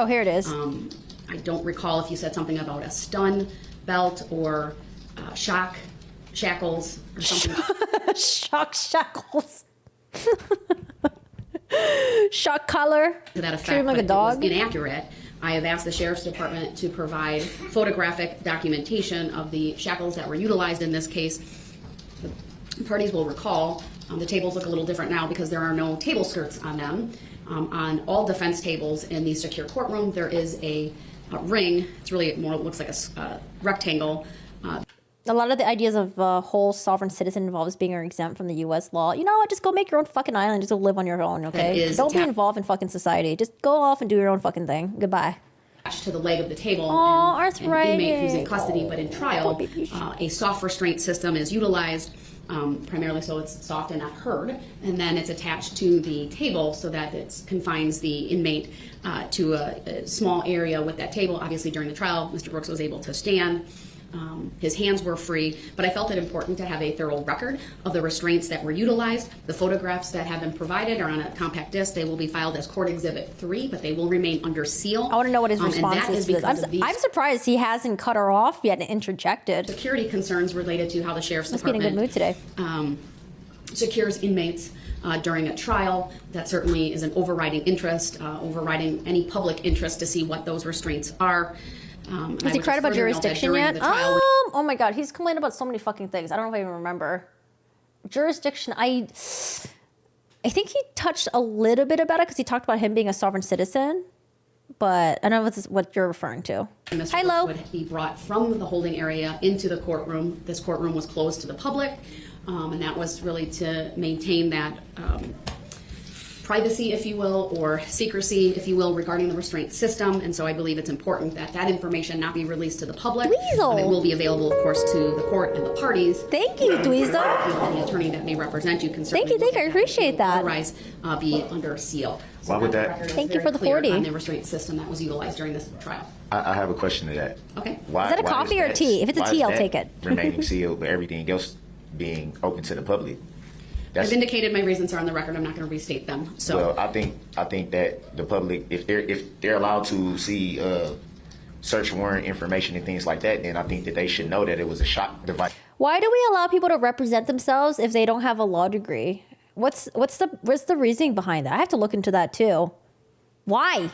Oh, here it is. I don't recall if you said something about a stun belt or shock shackles or something. Shock shackles. Shock collar. To that Treat him effect, like but a dog. it was inaccurate. I have asked the Sheriff's Department to provide photographic documentation of the shackles that were utilized in this case. The parties will recall the tables look a little different now because there are no table skirts on them. On all defense tables in the secure courtroom, there is a ring. It's really more looks like a rectangle. A lot of the ideas of a whole sovereign citizen involves being exempt from the U.S. law. You know what? Just go make your own fucking island. Just go live on your own, okay? Don't be involved in fucking society. Just go off and do your own fucking thing. Goodbye. Attached to the leg of the table. Arthritis. An inmate who's in custody, but in trial, a soft restraint system is utilized, primarily so it's soft and not heard, and then it's attached to the table so that it confines the inmate to a small area with that table. Obviously, during the trial, Mr. Brooks was able to stand. His hands were free, but I felt it important to have a thorough record of the restraints that were utilized. The photographs that have been provided are on a compact disc. They will be filed as Court Exhibit 3, but they will remain under seal. I want to know what his response is to this. I'm surprised he hasn't cut her off yet and interjected. Security concerns related to how the Sheriff's Department in a good mood today. Secures inmates during a trial. That certainly is an overriding interest, overriding any public interest to see what those restraints are. Has he cried about jurisdiction yet? Oh my God, he's complained about so many fucking things. I don't know if I even remember. Jurisdiction, I think he touched a little bit about it because he talked about him being a sovereign citizen, but I don't know if this is what you're referring to. Mr. Brooks would be brought from the holding area into the courtroom. This courtroom was closed to the public, and that was really to maintain that privacy, if you will, or secrecy, if you will, regarding the restraint system. And so I believe it's important that that information not be released to the public. Dweezil. It will be available, of course, to the court and the parties. Thank you, Dweezil. Any attorney that may represent you can certainly. Thank you. I appreciate that. Otherwise, be under seal. So why would that? Thank you for the 40. On the restraint system that was utilized during this trial. I have a question to that. Okay. Why, is that a coffee or a tea? If it's a tea, I'll take it. Remaining sealed, but everything else being open to the public. I've indicated my reasons are on the record. I'm not going to restate them. So, well, I think that the public, if they're allowed to see search warrant information and things like that, then I think that they should know that it was a shock device. Why do we allow people to represent themselves if they don't have a law degree? What's the reasoning behind that? I have to look into that too. Why?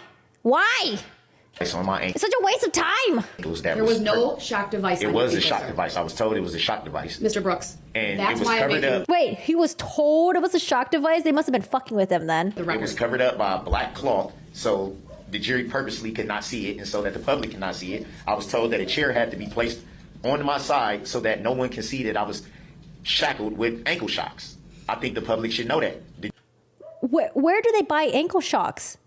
On my ankle. It's such a waste of time. There was no shock device. It was a shock device. I was told it was a shock device. Mr. Brooks. And that's it was why covered up. Wait, he was told it was a shock device? They must have been fucking with him then. It was covered up by a black cloth, so the jury purposely could not see it, and so that the public cannot see it. I was told that a chair had to be placed on my side so that no one can see that I was shackled with ankle shocks. I think the public should know that. Where do they buy ankle shocks?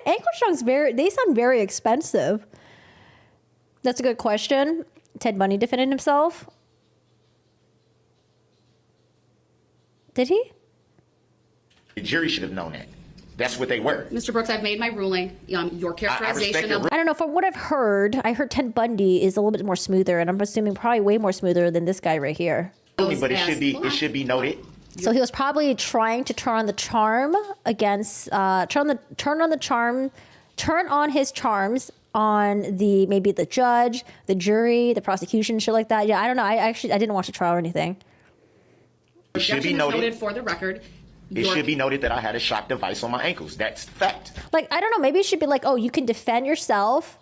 Ankle shocks they sound very expensive. That's a good question. Ted Bundy defended himself. Did he? The jury should have known that. That's what they were. Mr. Brooks, I've made my ruling. Your characterization of... I don't know. From what I've heard, I heard Ted Bundy is a little bit more smoother, and I'm assuming probably way more smoother than this guy right here. But it should be noted. So he was probably trying to turn on the charm against, turn on his charms on maybe the judge, the jury, the prosecution, shit like that. Yeah, I don't know. I didn't watch the trial or anything. It should be noted for the record. It should be noted that I had a shock device on my ankles. That's fact. Like, I don't know. Maybe it should be like, oh, you can defend yourself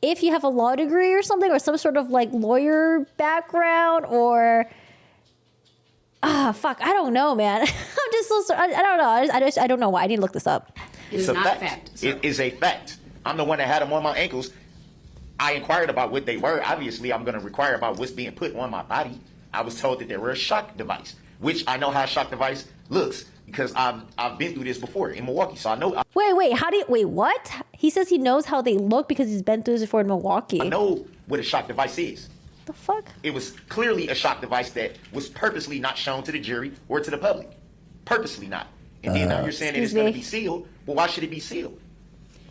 if you have a law degree or something, or some sort of like lawyer background, or fuck, I don't know, man. I'm just so sorry. I don't know. I don't know why. I need to look this up. It's a fact. It is a fact. I'm the one that had them on my ankles. I inquired about what they were. Obviously, I'm going to inquire about what's being put on my body. I was told that they were a shock device, which I know how a shock device looks because I've been through this before in Milwaukee, so I know. Wait, what? He says he knows how they look because he's been through this before in Milwaukee. I know what a shock device is. The fuck? It was clearly a shock device that was purposely not shown to the jury or to the public. Purposely not. And then now you're saying that it's going to be sealed. Well, why should it be sealed?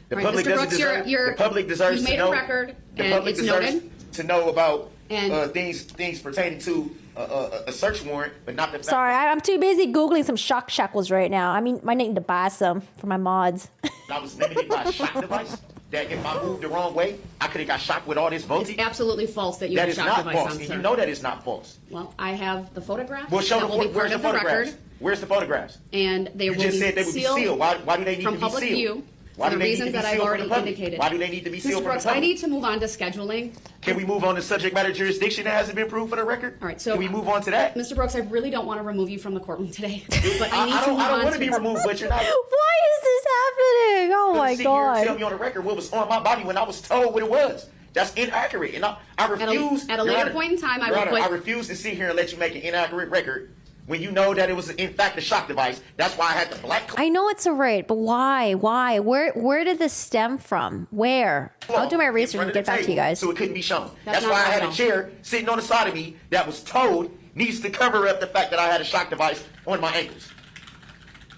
The public doesn't deserve. The public deserves to know. You made a record, the and public it's deserves noted. to know about things pertaining to a search warrant, but not the fact. Sorry, I'm too busy Googling some shock shackles right now. I mean, I need to buy some for my mods. I was limited by a shock device? That if I moved the wrong way, I could have got shocked with all this voltage? It's absolutely false that you That have a is shock not device false, on, and sir. you know that it's not false. Well, I have the photograph. Well, show that will be where's part the of the photographs? record, Where's the photographs? and they You will just be said they would be sealed. Why do they need from to be public sealed? view Why for do the they need to reasons be that I've sealed from already the public? indicated. Why do they need to be sealed Mr. from the Brooks, I public? need to move on to scheduling. Can we move on to subject matter jurisdiction that hasn't been proved for the record? All right, so can we move on to that? Mr. Brooks, I really don't want to remove you from the courtroom today, but I need I to don't, move I don't on want to be removed, but you're not. Why is this happening? Oh my Sit here and tell god. me on the record what was on my body when I was told what it was. That's inaccurate, and I refuse. At a Your later Honor, point in time, I Your will Honor, put- I refuse to sit here and let you make an inaccurate record when you know that it was in fact a shock device. That's why I had the black. I know it's a rape, but why? Why? Where did this stem from? Where? I'll do my in research front and of get the back to you table, guys. So it couldn't be shown. That's That's not why I had a wrong. chair sitting on the side of me that was told needs to cover up the fact that I had a shock device on my ankles.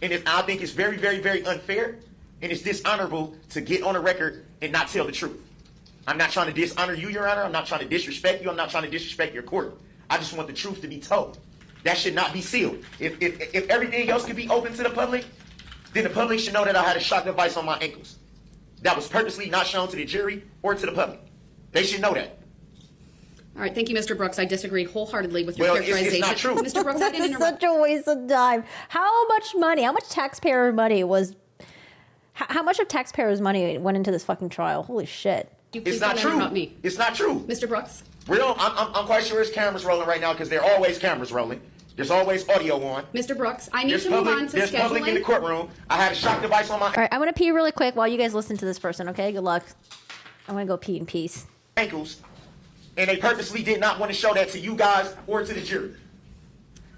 And I think it's very, very, very unfair, and it's dishonorable to get on a record and not tell the truth. I'm not trying to dishonor you, Your Honor. I'm not trying to disrespect you. I'm not trying to disrespect your court. I just want the truth to be told. That should not be sealed. If everything else could be open to the public, then the public should know that I had a shock device on my ankles. That was purposely not shown to the jury or to the public. They should know that. All right, thank you, Mr. Brooks. I disagree wholeheartedly with your Well, characterization. it's not true. Mr. Brooks, I This didn't is interrupt. such a waste of time. How much money? How much taxpayer money was? How much of taxpayers' money went into this fucking trial? Holy shit! You please It's not don't true. interrupt me. It's not true. Mr. Brooks, I'm quite sure there's cameras rolling right now because there are always cameras rolling. There's always audio on. Mr. Brooks, I need There's to move on to there's public in the scheduling. courtroom. I had a shock device on my All right, I'm gonna pee really quick while you guys listen to this person. Okay, good luck. I'm gonna go pee in peace. ankles, and they purposely did not want to show that to you guys or to the jury.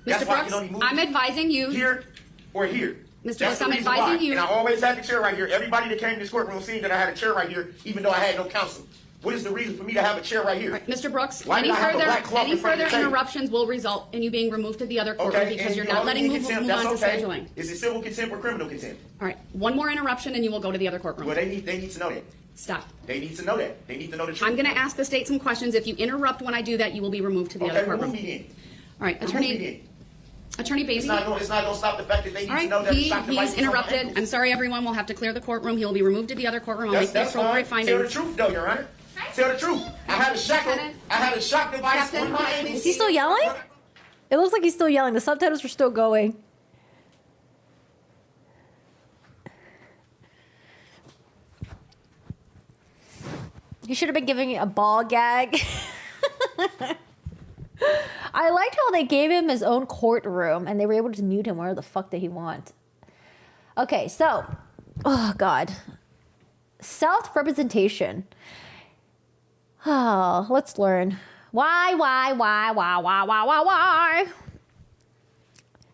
That's Mr. why I Brooks, can only move I'm advising you. here or here. Mr. That's Brooks, the I'm reason advising why. you. And I always had the chair right here. Everybody that came to this courtroom seen that I had a chair right here, even though I had no counsel. What is the reason for me to have a chair right here? Mr. Brooks, Why any did I have a further black cloth in front of the table? interruptions will result in you being removed to the other courtroom because and you're you not hold letting me in move contempt. on That's to okay. scheduling. Is it civil contempt or criminal contempt? All right, one more interruption and you will go to the other courtroom. Well, they need to know that. Stop. They need to know that. They need to know the truth. I'm going to ask the state some questions. If you interrupt when I do that, you will be removed to the other Okay, courtroom. remove me then. All right, Remove me Attorney then. It's Basie. not going to stop the fact that they need All to know right, that the shock he device is was on my interrupted. ankles. I'm sorry, everyone. We'll have to clear the courtroom. He will be removed to the other courtroom. I'll make the That's appropriate fine. Tell the findings. truth, though, Your Honor. Tell the truth. I had a shock device Captain, on my ankles. Is he still yelling? It looks like he's still yelling. The subtitles are still going. He should have been giving a ball gag. I liked how they gave him his own courtroom and they were able to mute him wherever the fuck did he want. Okay, so, oh God. Self-representation. Oh, let's learn. Why?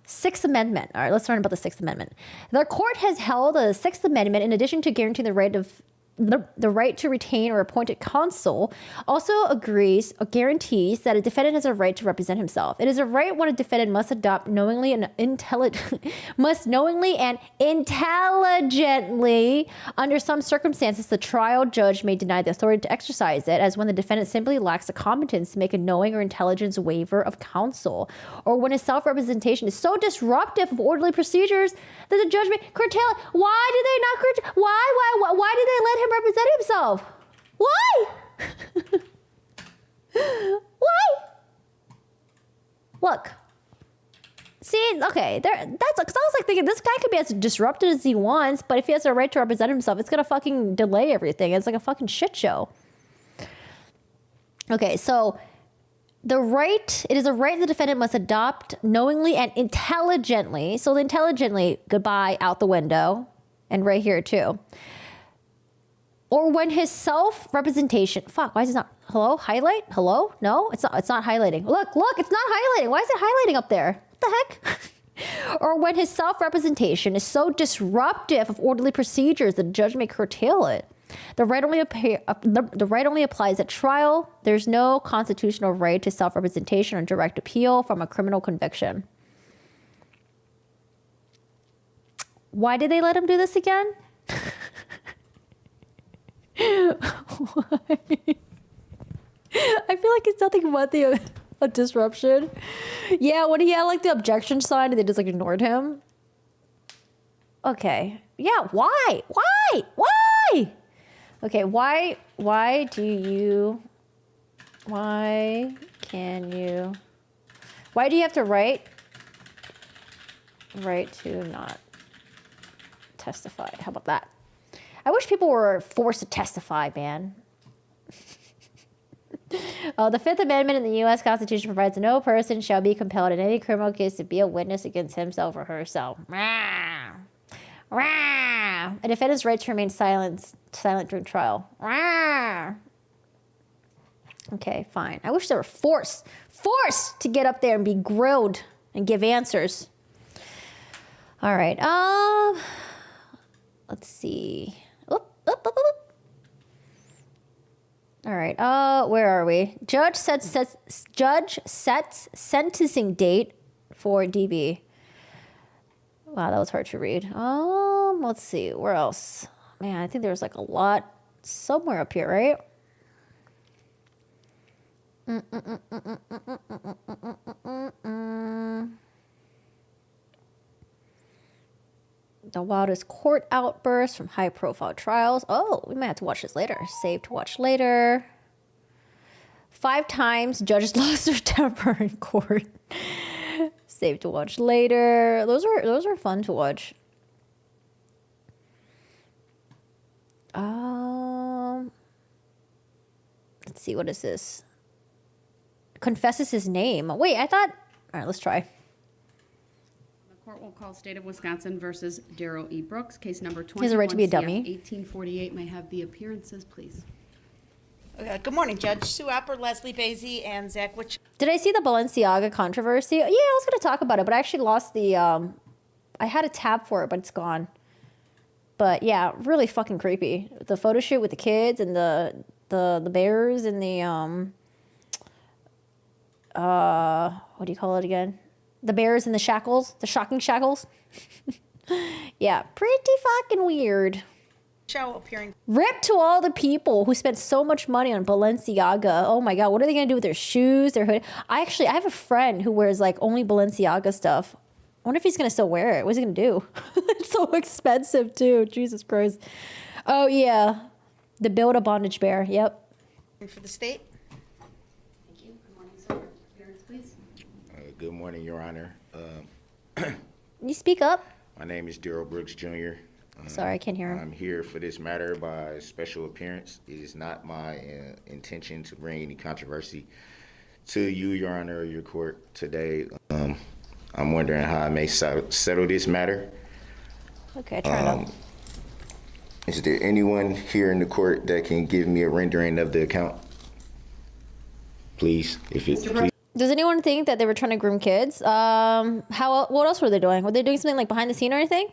Sixth Amendment. All right, let's learn about the Sixth Amendment. The court has held the Sixth Amendment, in addition to guaranteeing the right to retain or appointed counsel, also agrees or guarantees that a defendant has a right to represent himself. It is a right when a defendant must knowingly and intelligently, under some circumstances, the trial judge may deny the authority to exercise it, as when the defendant simply lacks the competence to make a knowing or intelligent waiver of counsel, or when his self-representation is so disruptive of orderly procedures that the judge may curtail it. Why did they not curtail? Why did they let him represent himself? Why? Why? Look. See, okay, that's because I was like thinking this guy could be as disruptive as he wants, but if he has a right to represent himself, it's gonna fucking delay everything. It's like a fucking shit show. Okay, so it is a right the defendant must adopt knowingly and intelligently. So the intelligently, goodbye, out the window, and right here too. Or when his self-representation, why is it not, highlight? Hello? No, it's not highlighting. Look, it's not highlighting. Why is it highlighting up there? What the heck? Or when his self-representation is so disruptive of orderly procedures that the judge may curtail it. The right only applies at trial. There's no constitutional right to self-representation or direct appeal from a criminal conviction. Why did they let him do this again? Why? I feel like it's nothing but a disruption. Yeah, when he had like the objection sign and they just like ignored him. Okay. Yeah, why? Okay, why can you have to write to not testify? How about that? I wish people were forced to testify, man. The Fifth Amendment in the U.S. Constitution provides no person shall be compelled in any criminal case to be a witness against himself or herself. Rah! Rah! A defendant's right to remain silent during trial. Rah! Okay, fine. I wish they were forced to get up there and be grilled and give answers. All right. Let's see. All right. Where are we? Judge sets sentencing date for DB. Wow, that was hard to read. Let's see. Where else? Man, I think there's like a lot somewhere up here, right? The wildest court outbursts from high-profile trials. Oh, we might have to watch this later. Save to watch later. 5 times judges lost their temper in court. Save to watch later. Those are fun to watch. Let's see. What is this? Confesses his name. Wait, I thought. All right, let's try. Court will call State of Wisconsin versus Darrell E. Brooks, case number 21. He has a right to be a dummy. 1848. May I have the appearances, please. Good morning, Judge Sue Apper, Leslie Basie, and Zach Witch. Did I see the Balenciaga controversy? Yeah, I was going to talk about it, but I actually lost the. I had a tab for it, but it's gone. But yeah, really fucking creepy. The photo shoot with the kids and the bears and the what do you call it again? The bears and the shackles, the shocking shackles. Yeah, pretty fucking weird. Show appearing. Rip to all the people who spent so much money on Balenciaga. Oh my God, what are they gonna do with their shoes, their hood? I have a friend who wears like only Balenciaga stuff. I wonder if he's gonna still wear it. What's he gonna do? It's so expensive too. Jesus Christ. Oh yeah, the build a bondage bear. Yep. For the state. Thank you. Good morning, sir. Appearance, please. Good morning, Your Honor. You speak up. My name is Darrell Brooks, Jr. Sorry, I can't hear him. I'm here for this matter by special appearance. It is not my intention to bring any controversy to you, Your Honor, or your court today. I'm wondering how I may settle this matter. Okay, try it out. Is there anyone here in the court that can give me a rendering of the account? Please, please. Does anyone think that they were trying to groom kids? What else were they doing? Were they doing something like behind the scene or anything?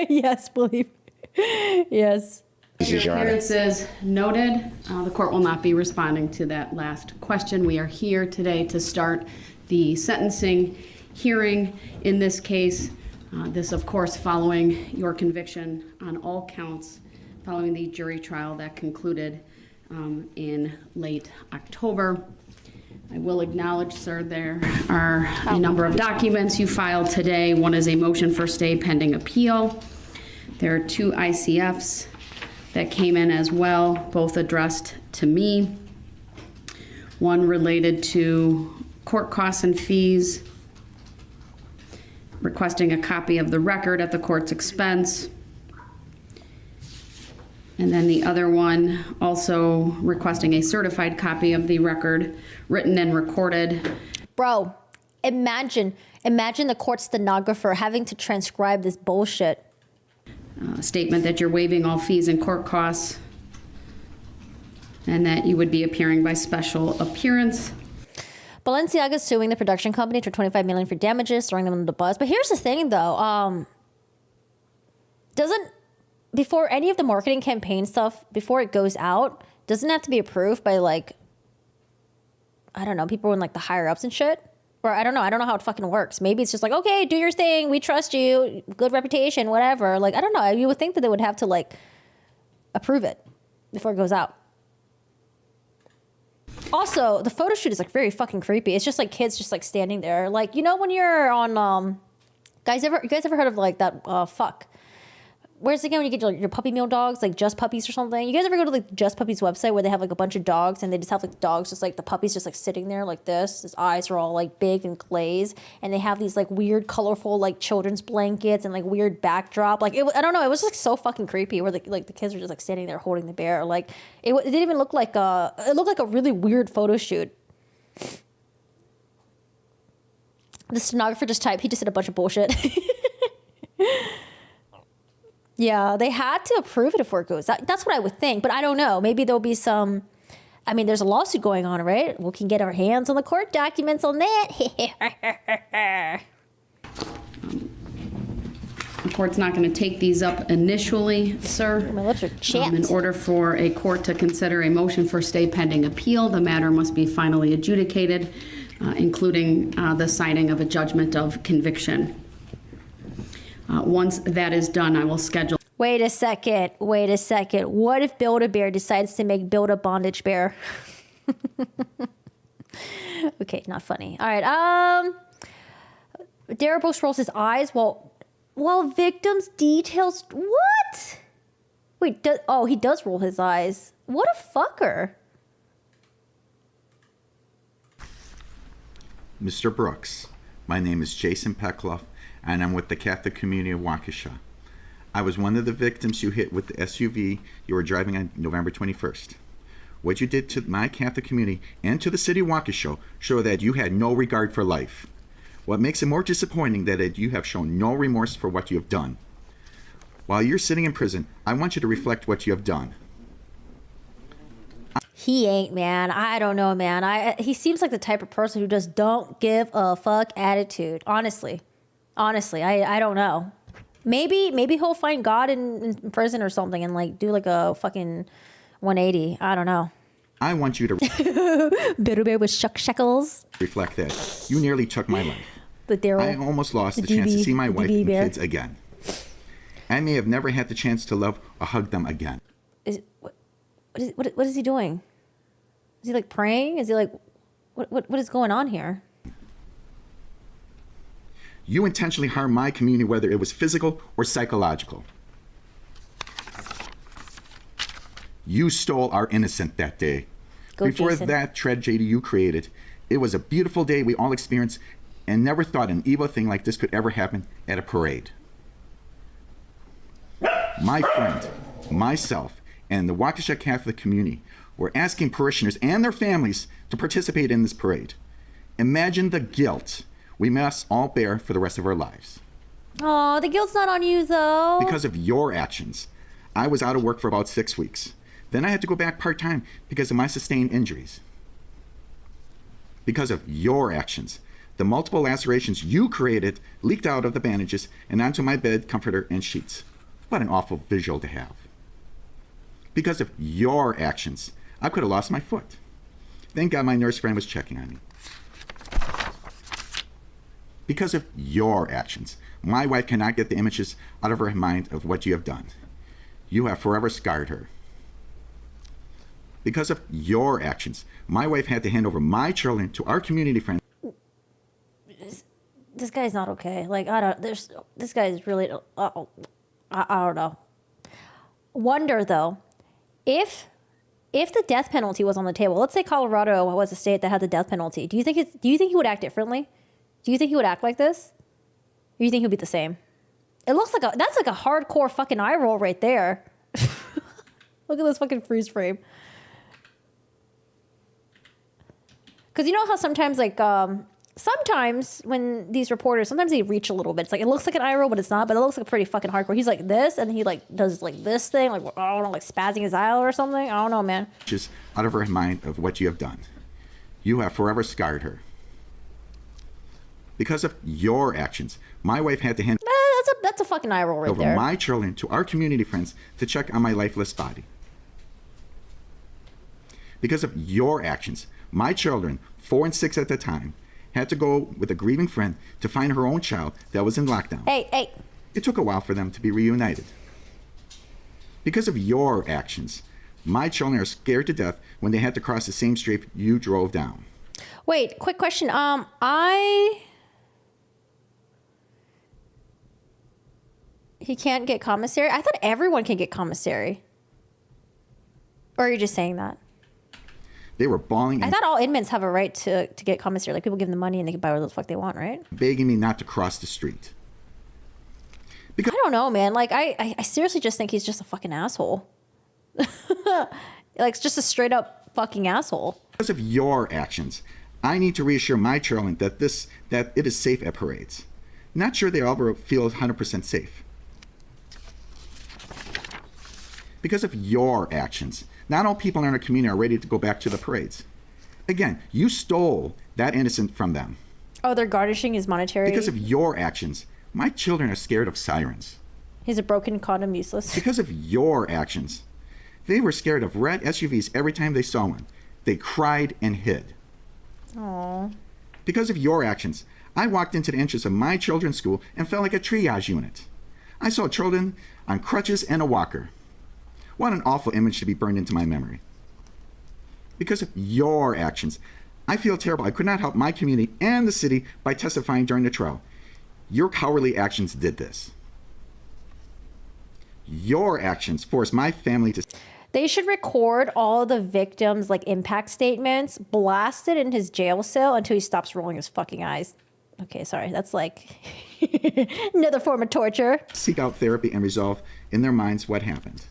Yes, believe. Yes. Your appearances noted. The court will not be responding to that last question. We are here today to start the sentencing hearing in this case. This, of course, following your conviction on all counts, following the jury trial that concluded in late October. I will acknowledge, sir, there are a number of documents you filed today. One is a motion for stay pending appeal. There are 2 ICFs that came in as well, both addressed to me. One related to court costs and fees, requesting a copy of the record at the court's expense. And then the other one also requesting a certified copy of the record, written and recorded. Bro, imagine the court stenographer having to transcribe this bullshit. Statement that you're waiving all fees and court costs, and that you would be appearing by special appearance. Balenciaga is suing the production company for $25 million for damages, throwing them under the bus. But here's the thing, though. Before any of the marketing campaign stuff, before it goes out, doesn't it have to be approved by, like, I don't know, people in, like, the higher-ups and shit? Or I don't know how it fucking works. Maybe it's just like, okay, do your thing. We trust you. Good reputation, whatever. Like, I don't know. You would think that they would have to, like, approve it before it goes out. Also, the photo shoot is, like, very fucking creepy. It's just, like, kids just, like, standing there. Like, you know when you're on, you guys ever heard of, like, that, where's it again when you get your puppy meal dogs, like Just Puppies or something? You guys ever go to like Just Puppies website where they have like a bunch of dogs and they just have like dogs, just like the puppies just like sitting there like this. His eyes are all like big and glazed, and they have these like weird, colorful like children's blankets and like weird backdrop. Like I don't know, it was like so fucking creepy. Where the kids were just like standing there holding the bear. Like it didn't even look like it looked like a really weird photo shoot. The stenographer just typed. He just did a bunch of bullshit. Yeah, they had to approve it if it goes. That's what I would think, but I don't know. Maybe there'll be some. I mean, there's a lawsuit going on, right? We can get our hands on the court documents on that. The court's not going to take these up initially, sir. My lips are chapped. In order for a court to consider a motion for stay pending appeal, the matter must be finally adjudicated, including the signing of a judgment of conviction. Once that is done, I will schedule. Wait a second. What if Build-A-Bear decides to make Build-A-Bondage Bear? Okay, not funny. All right. Darren Brooks rolls his eyes while victims details. What? Wait. He does roll his eyes. What a fucker. Mr. Brooks, my name is Jason Peckloff, and I'm with the Catholic Community of Waukesha. I was one of the victims you hit with the SUV you were driving on November 21st. What you did to my Catholic community and to the city of Waukesha show that you had no regard for life. What makes it more disappointing that you have shown no remorse for what you have done. While you're sitting in prison, I want you to reflect what you have done. He ain't, man. I don't know, man. He seems like the type of person who just don't give a fuck attitude. Honestly, I don't know. Maybe he'll find God in prison or something and like do like a fucking 180. I don't know. I want you to Bear with shekels. reflect that you nearly took my life. The Daryl. I almost lost the chance to see my wife and kids again. I may have never had the chance to love or hug them again. What is he doing? Is he like praying? Is he like what is going on here? You intentionally harmed my community, whether it was physical or psychological. You stole our innocence that day. Before Jason. that tragedy you created, it was a beautiful day we all experienced and never thought an evil thing like this could ever happen at a parade. My friend, myself, and the Waukesha Catholic community were asking parishioners and their families to participate in this parade. Imagine the guilt we must all bear for the rest of our lives. Oh, the guilt's not on you, though. Because of your actions. I was out of work for about 6 weeks. Then I had to go back part-time because of my sustained injuries. Because of your actions. The multiple lacerations you created leaked out of the bandages and onto my bed, comforter, and sheets. What an awful visual to have. Because of your actions, I could have lost my foot. Thank God my nurse friend was checking on me. Because of your actions, my wife cannot get the images out of her mind of what you have done. You have forever scarred her. Because of your actions, my wife had to hand over my children to our community friends. This guy's not okay. Like, this guy is really, I don't know. Wonder, though, if the death penalty was on the table, let's say Colorado was a state that had the death penalty, do you think he would act differently? Do you think he would act like this? Or do you think he'll be the same? It looks like that's like a hardcore fucking eye roll right there. Look at this fucking freeze frame. Because you know how sometimes like, sometimes when these reporters, sometimes they reach a little bit. It's like, it looks like an eye roll, but it's not. But it looks like pretty fucking hardcore. He's like this, and he like does like this thing, like, I don't know, like spazzing his eye out or something. I don't know, man. Just out of her mind of what you have done. You have forever scarred her. Because of your actions, my wife had to hand That's a fucking eye roll right over there. my children to our community friends to check on my lifeless body. Because of your actions, my children, 4 and 6 at the time, had to go with a grieving friend to find her own child that was in lockdown. Hey. It took a while for them to be reunited. Because of your actions, my children are scared to death when they had to cross the same street you drove down. Wait, quick question. He can't get commissary? I thought everyone can get commissary. Or are you just saying that? They were bawling I and thought all inmates have a right to get commissary. Like, people give them money and they can buy whatever the fuck they want, right? begging me not to cross the street. I don't know, man. Like, I seriously just think he's just a fucking asshole. Like, just a straight up fucking asshole. Because of your actions, I need to reassure my children that it is safe at parades. Not sure they ever feel 100% safe. Because of your actions, not all people in our community are ready to go back to the parades. Again, you stole that innocent from them. Oh, they're garnishing his monetary. Because of your actions, my children are scared of sirens. He's a broken condom, useless. Because of your actions, they were scared of red SUVs every time they saw one. They cried and hid. Aww. Because of your actions, I walked into the entrance of my children's school and felt like a triage unit. I saw children on crutches and a walker. What an awful image to be burned into my memory. Because of your actions, I feel terrible. I could not help my community and the city by testifying during the trial. Your cowardly actions did this. Your actions forced my family to... They should record all the victims' like impact statements, blast it in his jail cell until he stops rolling his fucking eyes. Okay, sorry. That's like another form of torture. seek out therapy and resolve in their minds what happened.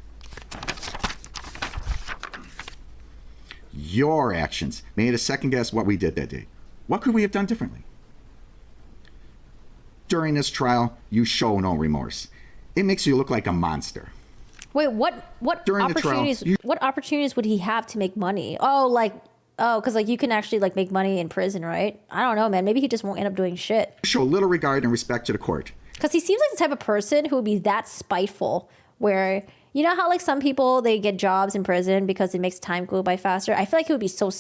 Your actions made us second guess what we did that day. What could we have done differently? During this trial, you show no remorse. It makes you look like a monster. Wait, what During the trial, opportunities? What opportunities would he have to make money? Because like you can actually like make money in prison, right? I don't know, man. Maybe he just won't end up doing shit. You show little regard and respect to the court. Because he seems like the type of person who would be that spiteful, where you know how like some people they get jobs in prison because it makes time go by faster. I feel like he would be so.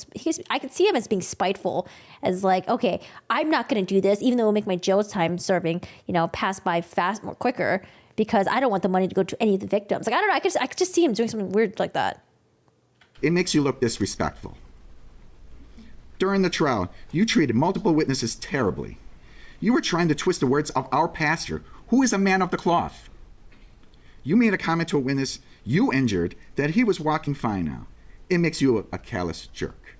I could see him as being spiteful, as like, okay, I'm not going to do this, even though it'll make my jail time serving, pass by more quicker, because I don't want the money to go to any of the victims. Like, I don't know. I could just see him doing something weird like that. It makes you look disrespectful. During the trial, you treated multiple witnesses terribly. You were trying to twist the words of our pastor, who is a man of the cloth. You made a comment to a witness you injured that he was walking fine now. It makes you a callous jerk.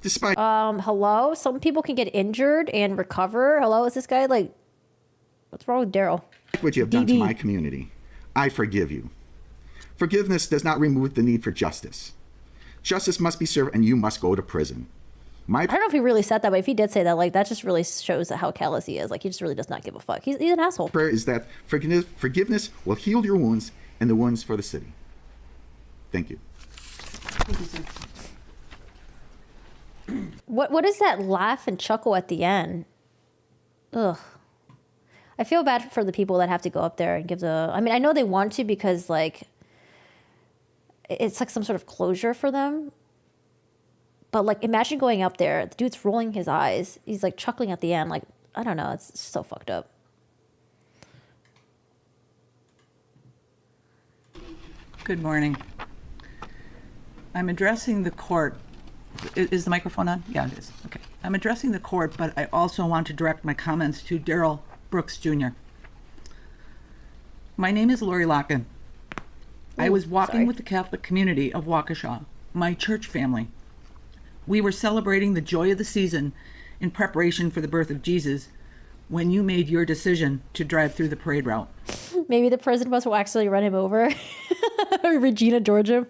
Despite Hello? Some people can get injured and recover. Hello? Is this guy like, what's wrong with Daryl? what you have done to my community, I forgive you. Forgiveness does not remove the need for justice. Justice must be served and you must go to prison. I don't know if he really said that, but if he did say that, like, that just really shows how callous he is. Like, he just really does not give a fuck. He's an asshole. Prayer is that forgiveness will heal your wounds and the wounds for the city. Thank you. Thank you, sir. What is that laugh and chuckle at the end? Ugh. I feel bad for the people that have to go up there and give I mean, I know they want to because, like, it's like some sort of closure for them. But, like, imagine going up there. The dude's rolling his eyes. He's, like, chuckling at the end. Like, I don't know. It's so fucked up. Good morning. I'm addressing the court. Is the microphone on? Yeah, it is. Okay. I'm addressing the court, but I also want to direct my comments to Daryl Brooks Jr. My name is Lori Locken. I was walking with the Catholic community of Waukesha, my church family. We were celebrating the joy of the season in preparation for the birth of Jesus when you made your decision to drive through the parade route. Maybe the prison bus will actually run him over. Regina, Georgia.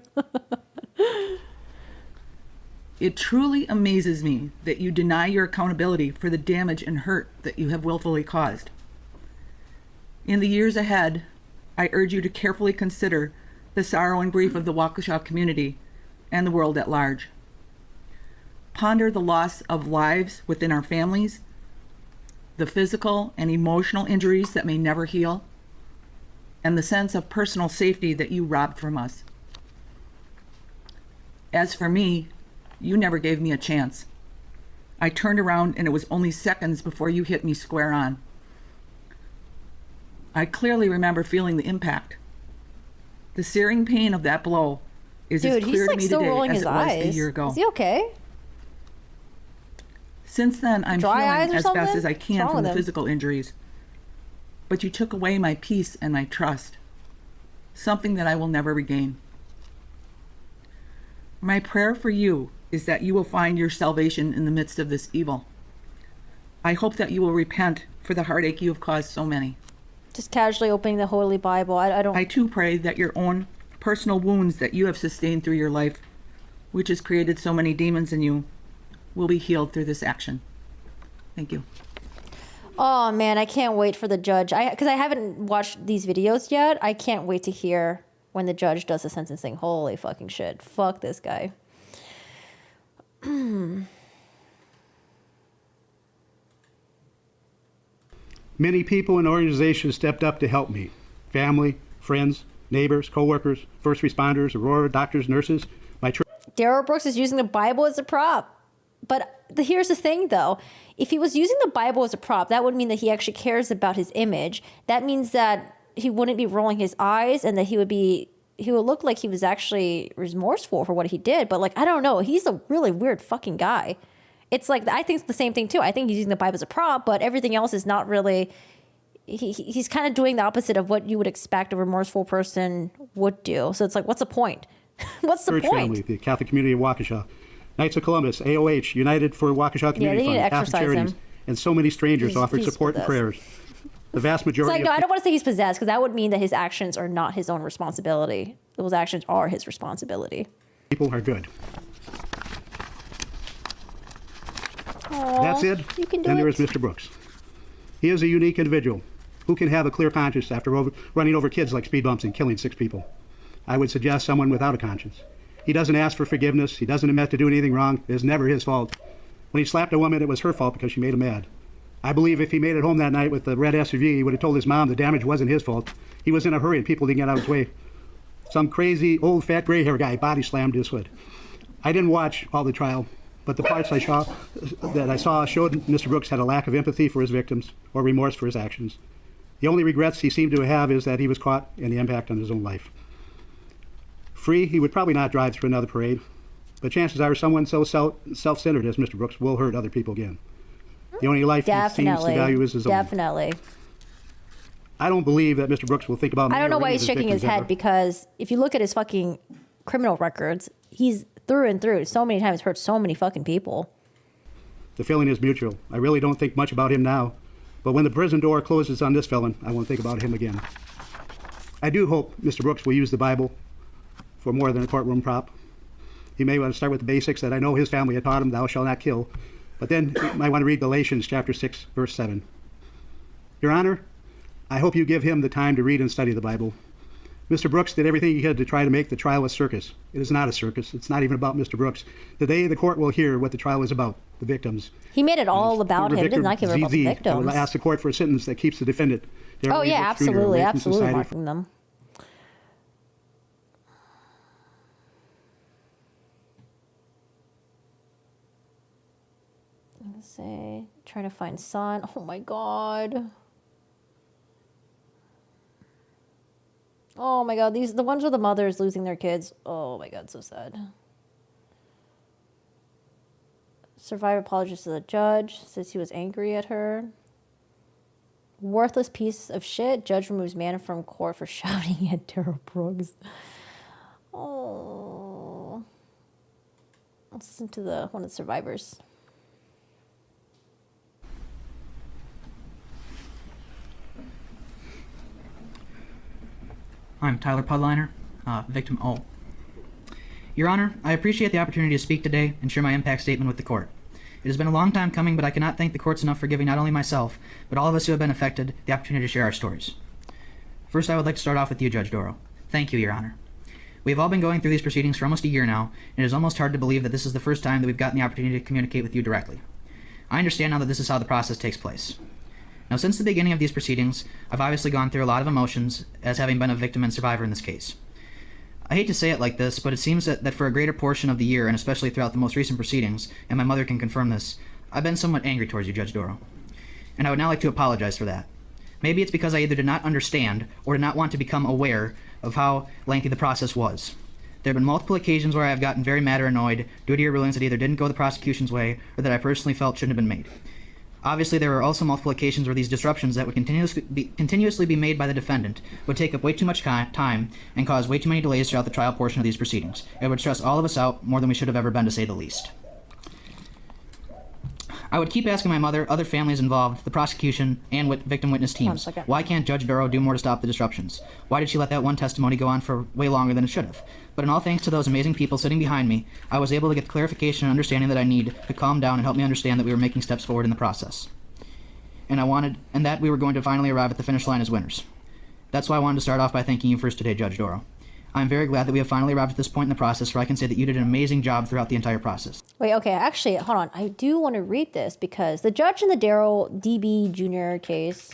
It truly amazes me that you deny your accountability for the damage and hurt that you have willfully caused. In the years ahead, I urge you to carefully consider the sorrow and grief of the Waukesha community and the world at large. Ponder the loss of lives within our families, the physical and emotional injuries that may never heal, and the sense of personal safety that you robbed from us. As for me, you never gave me a chance. I turned around and it was only seconds before you hit me square on. I clearly remember feeling the impact. The searing pain of that blow is as clear to me today as it was a year ago. Is he okay? Since then, I'm healing as best as I can from the physical injuries. but you took away my peace and my trust, something that I will never regain. My prayer for you is that you will find your salvation in the midst of this evil. I hope that you will repent for the heartache you have caused so many. Just casually opening the Holy Bible. I too pray that your own personal wounds that you have sustained through your life, which has created so many demons in you, will be healed through this action. Thank you. Oh man, I can't wait for the judge. Because I haven't watched these videos yet. I can't wait to hear when the judge does the sentencing. Holy fucking shit. Fuck this guy. Many people and organizations stepped up to help me. Family, friends, neighbors, co-workers, first responders, Aurora, doctors, nurses. My church. Darryl Brooks is using the Bible as a prop. But here's the thing, though. If he was using the Bible as a prop, that would mean that he actually cares about his image. That means that he wouldn't be rolling his eyes and that he would look like he was actually remorseful for what he did. But, like, I don't know. He's a really weird fucking guy. It's like, I think it's the same thing, too. I think he's using the Bible as a prop, but everything else is not really... He's kind of doing the opposite of what you would expect a remorseful person would do. So it's like, what's the point? What's the Church point? family, the Catholic community of Waukesha, Knights of Columbus, AOH, United for Waukesha Community they need Fund, to Catholic exercise Charities, him. and so many strangers offered he's support and possessed. prayers. The vast It's majority like, no, of I don't want to say he's possessed because that would mean that his actions are not his own responsibility. Those actions are his responsibility. people are good. Aww, That's it. You can do Then it. there is Mr. Brooks. He is a unique individual who can have a clear conscience after running over kids like speed bumps and killing 6 people. I would suggest someone without a conscience. He doesn't ask for forgiveness. He doesn't admit to doing anything wrong. It is never his fault. When he slapped a woman, it was her fault because she made him mad. I believe if he made it home that night with the red SUV, he would have told his mom the damage wasn't his fault. He was in a hurry and people didn't get out of his way. Some crazy, old, fat, gray hair guy body slammed his hood. I didn't watch all the trial, but the parts I saw showed Mr. Brooks had a lack of empathy for his victims or remorse for his actions. The only regrets he seemed to have is that he was caught and the impact on his own life. Free, he would probably not drive through another parade, but chances are someone so self-centered as Mr. Brooks will hurt other people again. The only life he seems to value is his own. Definitely. I don't believe that Mr. Brooks will think about me I don't know or why any of he's shaking his victims head ever. because if you look at his fucking criminal records, he's through and through so many times hurt so many fucking people. The feeling is mutual. I really don't think much about him now, but when the prison door closes on this felon, I won't think about him again. I do hope Mr. Brooks will use the Bible for more than a courtroom prop. He may want to start with the basics that I know his family had taught him, thou shalt not kill, but then he might want to read Galatians chapter 6, verse 7. Your Honor, I hope you give him the time to read and study the Bible. Mr. Brooks did everything he could to try to make the trial a circus. It is not a circus. It's not even about Mr. Brooks. Today, the court will hear what the trial is about, the victims. He made it all about him. He does not care about the ZZ, I victims. will ask the court for a sentence that keeps the defendant. Oh Darryl yeah, Brooks Jr. absolutely, away from absolutely society. marking them. Let's see. Trying to find son. Oh my god. Oh my god, the ones with the mothers losing their kids. Oh my god, so sad. Survivor apologizes to the judge, says he was angry at her. Worthless piece of shit. Judge removes man from court for shouting at Darryl Brooks. Oh. Let's listen to one of the survivors. I'm Tyler Pudliner, victim O. Your Honor, I appreciate the opportunity to speak today and share my impact statement with the court. It has been a long time coming, but I cannot thank the courts enough for giving not only myself, but all of us who have been affected, the opportunity to share our stories. First, I would like to start off with you, Judge Doro. Thank you, Your Honor. We have all been going through these proceedings for almost a year now, and it is almost hard to believe that this is the first time that we've gotten the opportunity to communicate with you directly. I understand now that this is how the process takes place. Now, since the beginning of these proceedings, I've obviously gone through a lot of emotions as having been a victim and survivor in this case. I hate to say it like this, but it seems that for a greater portion of the year, and especially throughout the most recent proceedings, and my mother can confirm this, I've been somewhat angry towards you, Judge Doro. And I would now like to apologize for that. Maybe it's because I either did not understand or did not want to become aware of how lengthy the process was. There have been multiple occasions where I have gotten very mad or annoyed due to your rulings that either didn't go the prosecution's way or that I personally felt shouldn't have been made. Obviously, there were also multiple occasions where these disruptions that would continuously be made by the defendant would take up way too much time and cause way too many delays throughout the trial portion of these proceedings. It would stress all of us out more than we should have ever been, to say the least. I would keep asking my mother, other families involved, the prosecution, and victim witness teams, why can't Judge Doro do more to stop the disruptions? Why did she let that one testimony go on for way longer than it should have? But in all thanks to those amazing people sitting behind me, I was able to get the clarification and understanding that I need to calm down and help me understand that we were making steps forward in the process. And that we were going to finally arrive at the finish line as winners. That's why I wanted to start off by thanking you first today, Judge Doro. I'm very glad that we have finally arrived at this point in the process where I can say that you did an amazing job throughout the entire process. Wait, okay, actually, hold on. I do want to read this because the judge in the Daryl DB Jr. case,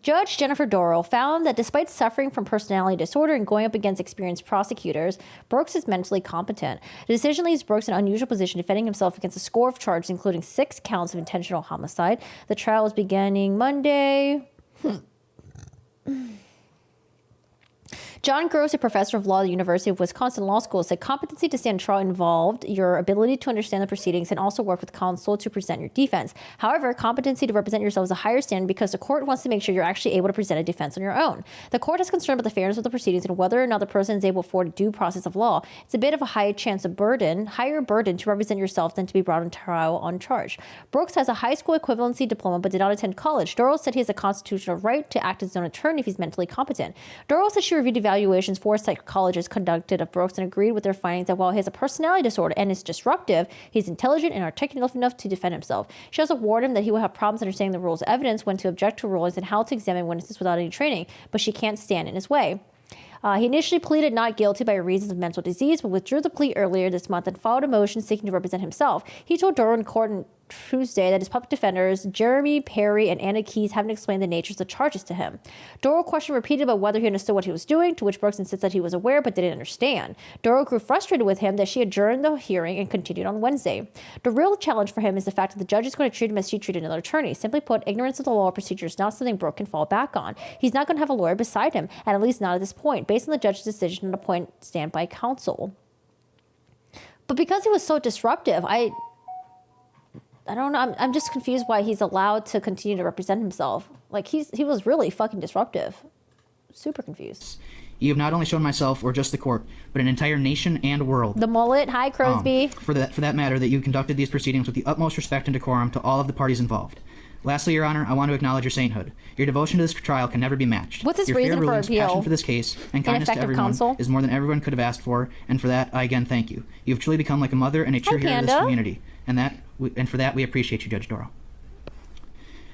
Judge Jennifer Doro found that despite suffering from personality disorder and going up against experienced prosecutors, Brooks is mentally competent. The decision leaves Brooks in an unusual position, defending himself against a score of charges, including 6 counts of intentional homicide. The trial is beginning Monday. John Gross, a professor of law at the University of Wisconsin Law School, said competency to stand trial involved your ability to understand the proceedings and also work with counsel to present your defense. However, competency to represent yourself is a higher standard because the court wants to make sure you're actually able to present a defense on your own. The court is concerned about the fairness of the proceedings and whether or not the person is able to afford a due process of law. It's a bit of a higher burden to represent yourself than to be brought on trial uncharged. Brooks has a high school equivalency diploma but did not attend college. Doro said he has a constitutional right to act as his own attorney if he's mentally competent. Doro said she reviewed evaluations for psychologists conducted of Brooks and agreed with their findings that while he has a personality disorder and is disruptive, he's intelligent and articulate enough to defend himself. She also warned him that he will have problems understanding the rules of evidence, when to object to rulings, and how to examine witnesses without any training, but she can't stand in his way. He initially pleaded not guilty by reasons of mental disease, but withdrew the plea earlier this month and filed a motion seeking to represent himself. He told Doro in court on Tuesday that his public defenders, Jeremy Perry and Anna Keys, haven't explained the nature of the charges to him. Doro questioned repeatedly about whether he understood what he was doing, to which Brooks insisted that he was aware but didn't understand. Doro grew frustrated with him that she adjourned the hearing and continued on Wednesday. The real challenge for him is the fact that the judge is going to treat him as she treated another attorney. Simply put, ignorance of the law or procedure is not something Brooks can fall back on. He's not going to have a lawyer beside him, and at least not at this point, based on the judge's decision to appoint standby counsel. But because he was so disruptive, I don't know. I'm just confused why he's allowed to continue to represent himself. Like, he was really fucking disruptive. Super confused. You have not only shown myself, or just the court, but an entire nation and world. The mullet, hi Crosby. For that matter, that you conducted these proceedings with the utmost respect and decorum to all of the parties involved. Lastly, Your Honor, I want to acknowledge your sainthood. Your devotion to this trial can never be matched. What's his your reason fair for rulings, appeal? passion for this case, and kindness to everyone counsel? is more than everyone could have asked for, and for that, I again thank you. You have truly become like a mother and a true hero of this community, and for that, we appreciate you, Judge Doro.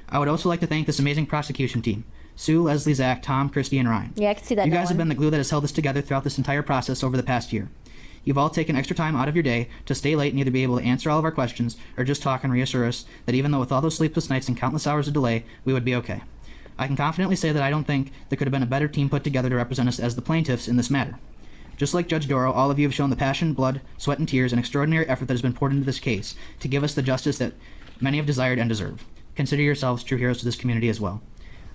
I would also like to thank this amazing prosecution team. Sue, Leslie, Zach, Tom, Christy, and Ryan. Yeah, I can see that. You guys have been the glue that has held us together throughout this entire process over the past year. You've all taken extra time out of your day to stay late and either be able to answer all of our questions or just talk and reassure us that even though with all those sleepless nights and countless hours of delay, we would be okay. I can confidently say that I don't think there could have been a better team put together to represent us as the plaintiffs in this matter. Just like Judge Doro, all of you have shown the passion, blood, sweat, and tears and extraordinary effort that has been poured into this case to give us the justice that many have desired and deserve. Consider yourselves true heroes to this community as well.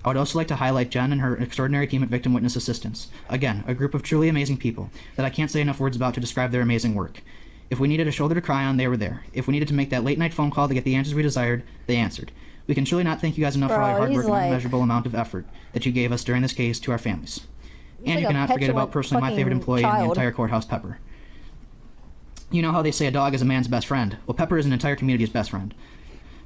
I would also like to highlight Jen and her extraordinary team at Victim Witness Assistance. Again, a group of truly amazing people that I can't say enough words about to describe their amazing work. If we needed a shoulder to cry on, they were there. If we needed to make that late-night phone call to get the answers we desired, they answered. We can truly not thank you guys enough for all your hard work and unmeasurable amount of effort that you gave us during this case to our families. And you cannot forget about personally my favorite employee in the entire courthouse, Pepper. You know how they say a dog is a man's best friend? Well, Pepper is an entire community's best friend.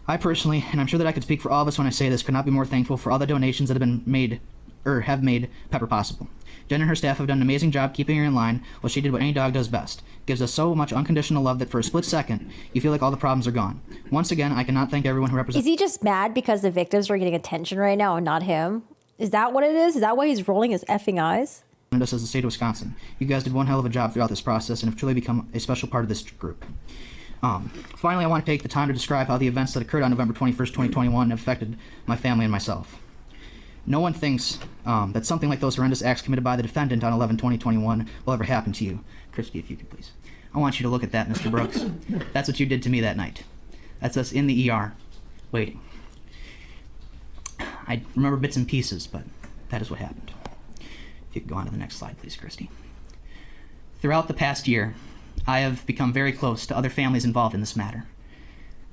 I personally, and I'm sure that I could speak for all of us when I say this, could not be more thankful for all the donations that have been made, or have made Pepper possible. Jen and her staff have done an amazing job keeping her in line while she did what any dog does best. Gives us so much unconditional love that for a split second, you feel like all the problems are gone. Once again, I cannot thank everyone who represents... Is he just mad because the victims are getting attention right now and not him? Is that what it is? Is that why he's rolling his effing eyes? ...us as the state of Wisconsin. You guys did one hell of a job throughout this process and have truly become a special part of this group. Finally, I want to take the time to describe how the events that occurred on November 21st, 2021 affected my family and myself. No one thinks that something like those horrendous acts committed by the defendant on 11/20/21 will ever happen to you. Christy, if you could please. I want you to look at that, Mr. Brooks. That's what you did to me that night. That's us in the ER, waiting. I remember bits and pieces, but that is what happened. If you could go on to the next slide, please, Christy. Throughout the past year, I have become very close to other families involved in this matter.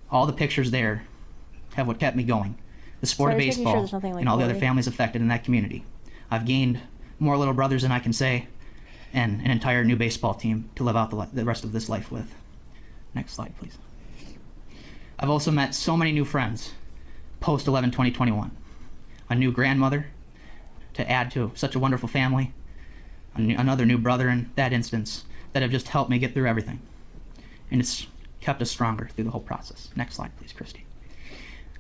All the pictures there have what kept me going. The sport of baseball and all the other families affected in that community. I've gained more little brothers than I can say, and an entire new baseball team to live out the rest of this life with. Next slide, please. I've also met so many new friends post 11/20/21. A new grandmother to add to such a wonderful family, another new brother in that instance, that have just helped me get through everything. And it's kept us stronger through the whole process. Next slide, please, Christy.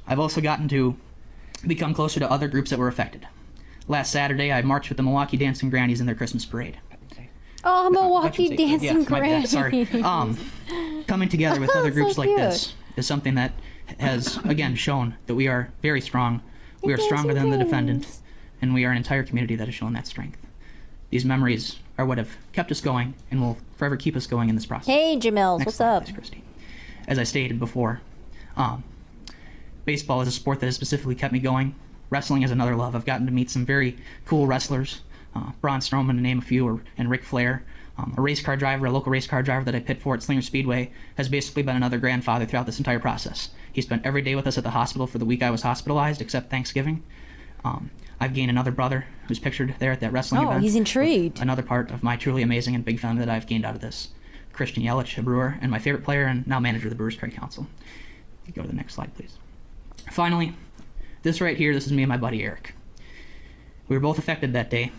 I've also gotten to become closer to other groups that were affected. Last Saturday, I marched with the Milwaukee Dancing Grannies in their Christmas parade. Oh, Milwaukee Dancing Grannies. Sorry. Coming together with other groups like this is something that has, again, shown that we are very strong. We are stronger than the defendant, and we are an entire community that has shown that strength. These memories are what have kept us going and will forever keep us going in this process. Hey, Jamils, Next what's slide, up? please, Christy. As I stated before, baseball is a sport that has specifically kept me going. Wrestling is another love. I've gotten to meet some very cool wrestlers, Braun Strowman to name a few, and Ric Flair. A race car driver, a local race car driver that I pit for at Slinger Speedway, has basically been another grandfather throughout this entire process. He spent every day with us at the hospital for the week I was hospitalized, except Thanksgiving. I've gained another brother who's pictured there at that wrestling event. Oh, he's intrigued. Another part of my truly amazing and big family that I've gained out of this. Christian Yelich, a Brewer, and my favorite player and now manager of the Brewers Trade Council. Go to the next slide, please. Finally, this right here, this is me and my buddy Eric. We were both affected that day.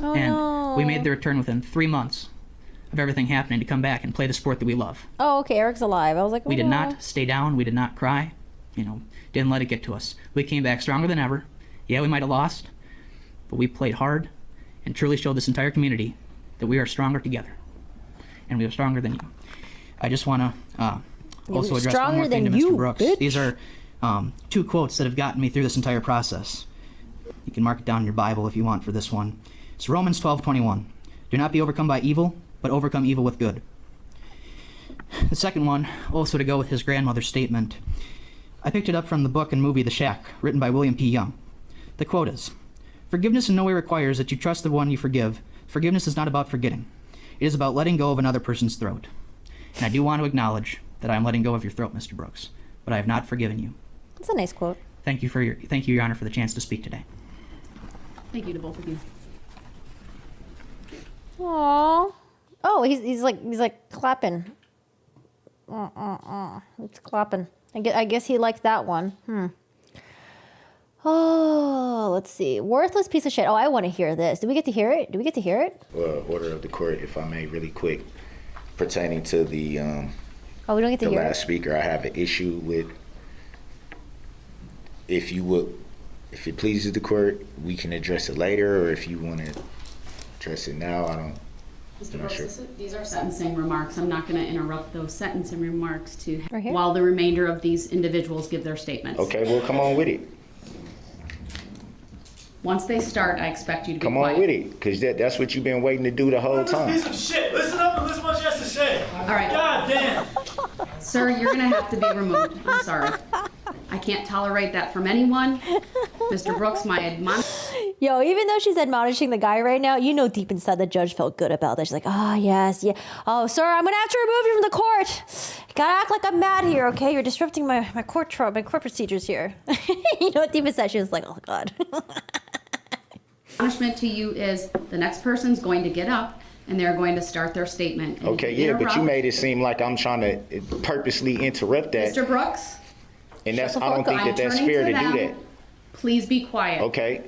Oh, and no. we made the return within 3 months of everything happening to come back and play the sport that we love. Oh, okay, Eric's alive. I was like, We did no. not stay down. We did not cry. Didn't let it get to us. We came back stronger than ever. Yeah, we might have lost, but we played hard and truly showed this entire community that we are stronger together. And we are stronger than you. I just want to also address one more thing to Mr. Brooks. Bitch. These are 2 quotes that have gotten me through this entire process. You can mark it down in your Bible if you want for this one. It's Romans 12:21. Do not be overcome by evil, but overcome evil with good. The second one, also to go with his grandmother's statement, I picked it up from the book and movie The Shack, written by William P. Young. The quote is, "Forgiveness in no way requires that you trust the one you forgive. Forgiveness is not about forgetting. It is about letting go of another person's throat." And I do want to acknowledge that I am letting go of your throat, Mr. Brooks, but I have not forgiven you. That's a nice quote. Thank you, Your Honor, for the chance to speak today. Thank you to both of you. Aww. Oh, he's like clapping. It's clapping. I guess he liked that one. Oh, let's see. Worthless piece of shit. Oh, I want to hear this. Did we get to hear it? Order of the court, if I may, really quick, pertaining to the Oh, we don't get to the hear last it. speaker. I have an issue with, if it pleases the court, we can address it later, or if you want to address it now, I'm Mr. not Brooks, sure. these are sentencing remarks. I'm not going to interrupt those sentencing remarks Right here? while the remainder of these individuals give their statements. Okay, well, come on with it. Once they start, I expect you to be Come quiet. on with it, because that's what you've been waiting to do the whole time. Piece of shit. Listen up and listen what she has to say. All right. God damn. Sir, you're going to have to be removed. I'm sorry. I can't tolerate that from anyone. Mr. Brooks, my admonition. Yo, even though she's admonishing the guy right now, you know deep inside the judge felt good about that. She's like, oh, yes, yeah. Oh, sir, I'm going to have to remove you from the court. Gotta act like I'm mad here, okay? You're disrupting my court procedures here. You know what deep inside she was like, oh, God. Punishment to you is the next person's going to get up and they're going to start their statement. And Okay, if you yeah, but you interrupt- made it seem like I'm trying to purposely interrupt that, Mr. Brooks, and that's, Shut the I don't fuck think up. that that's turning fair to to do them. that. Please be quiet. Okay,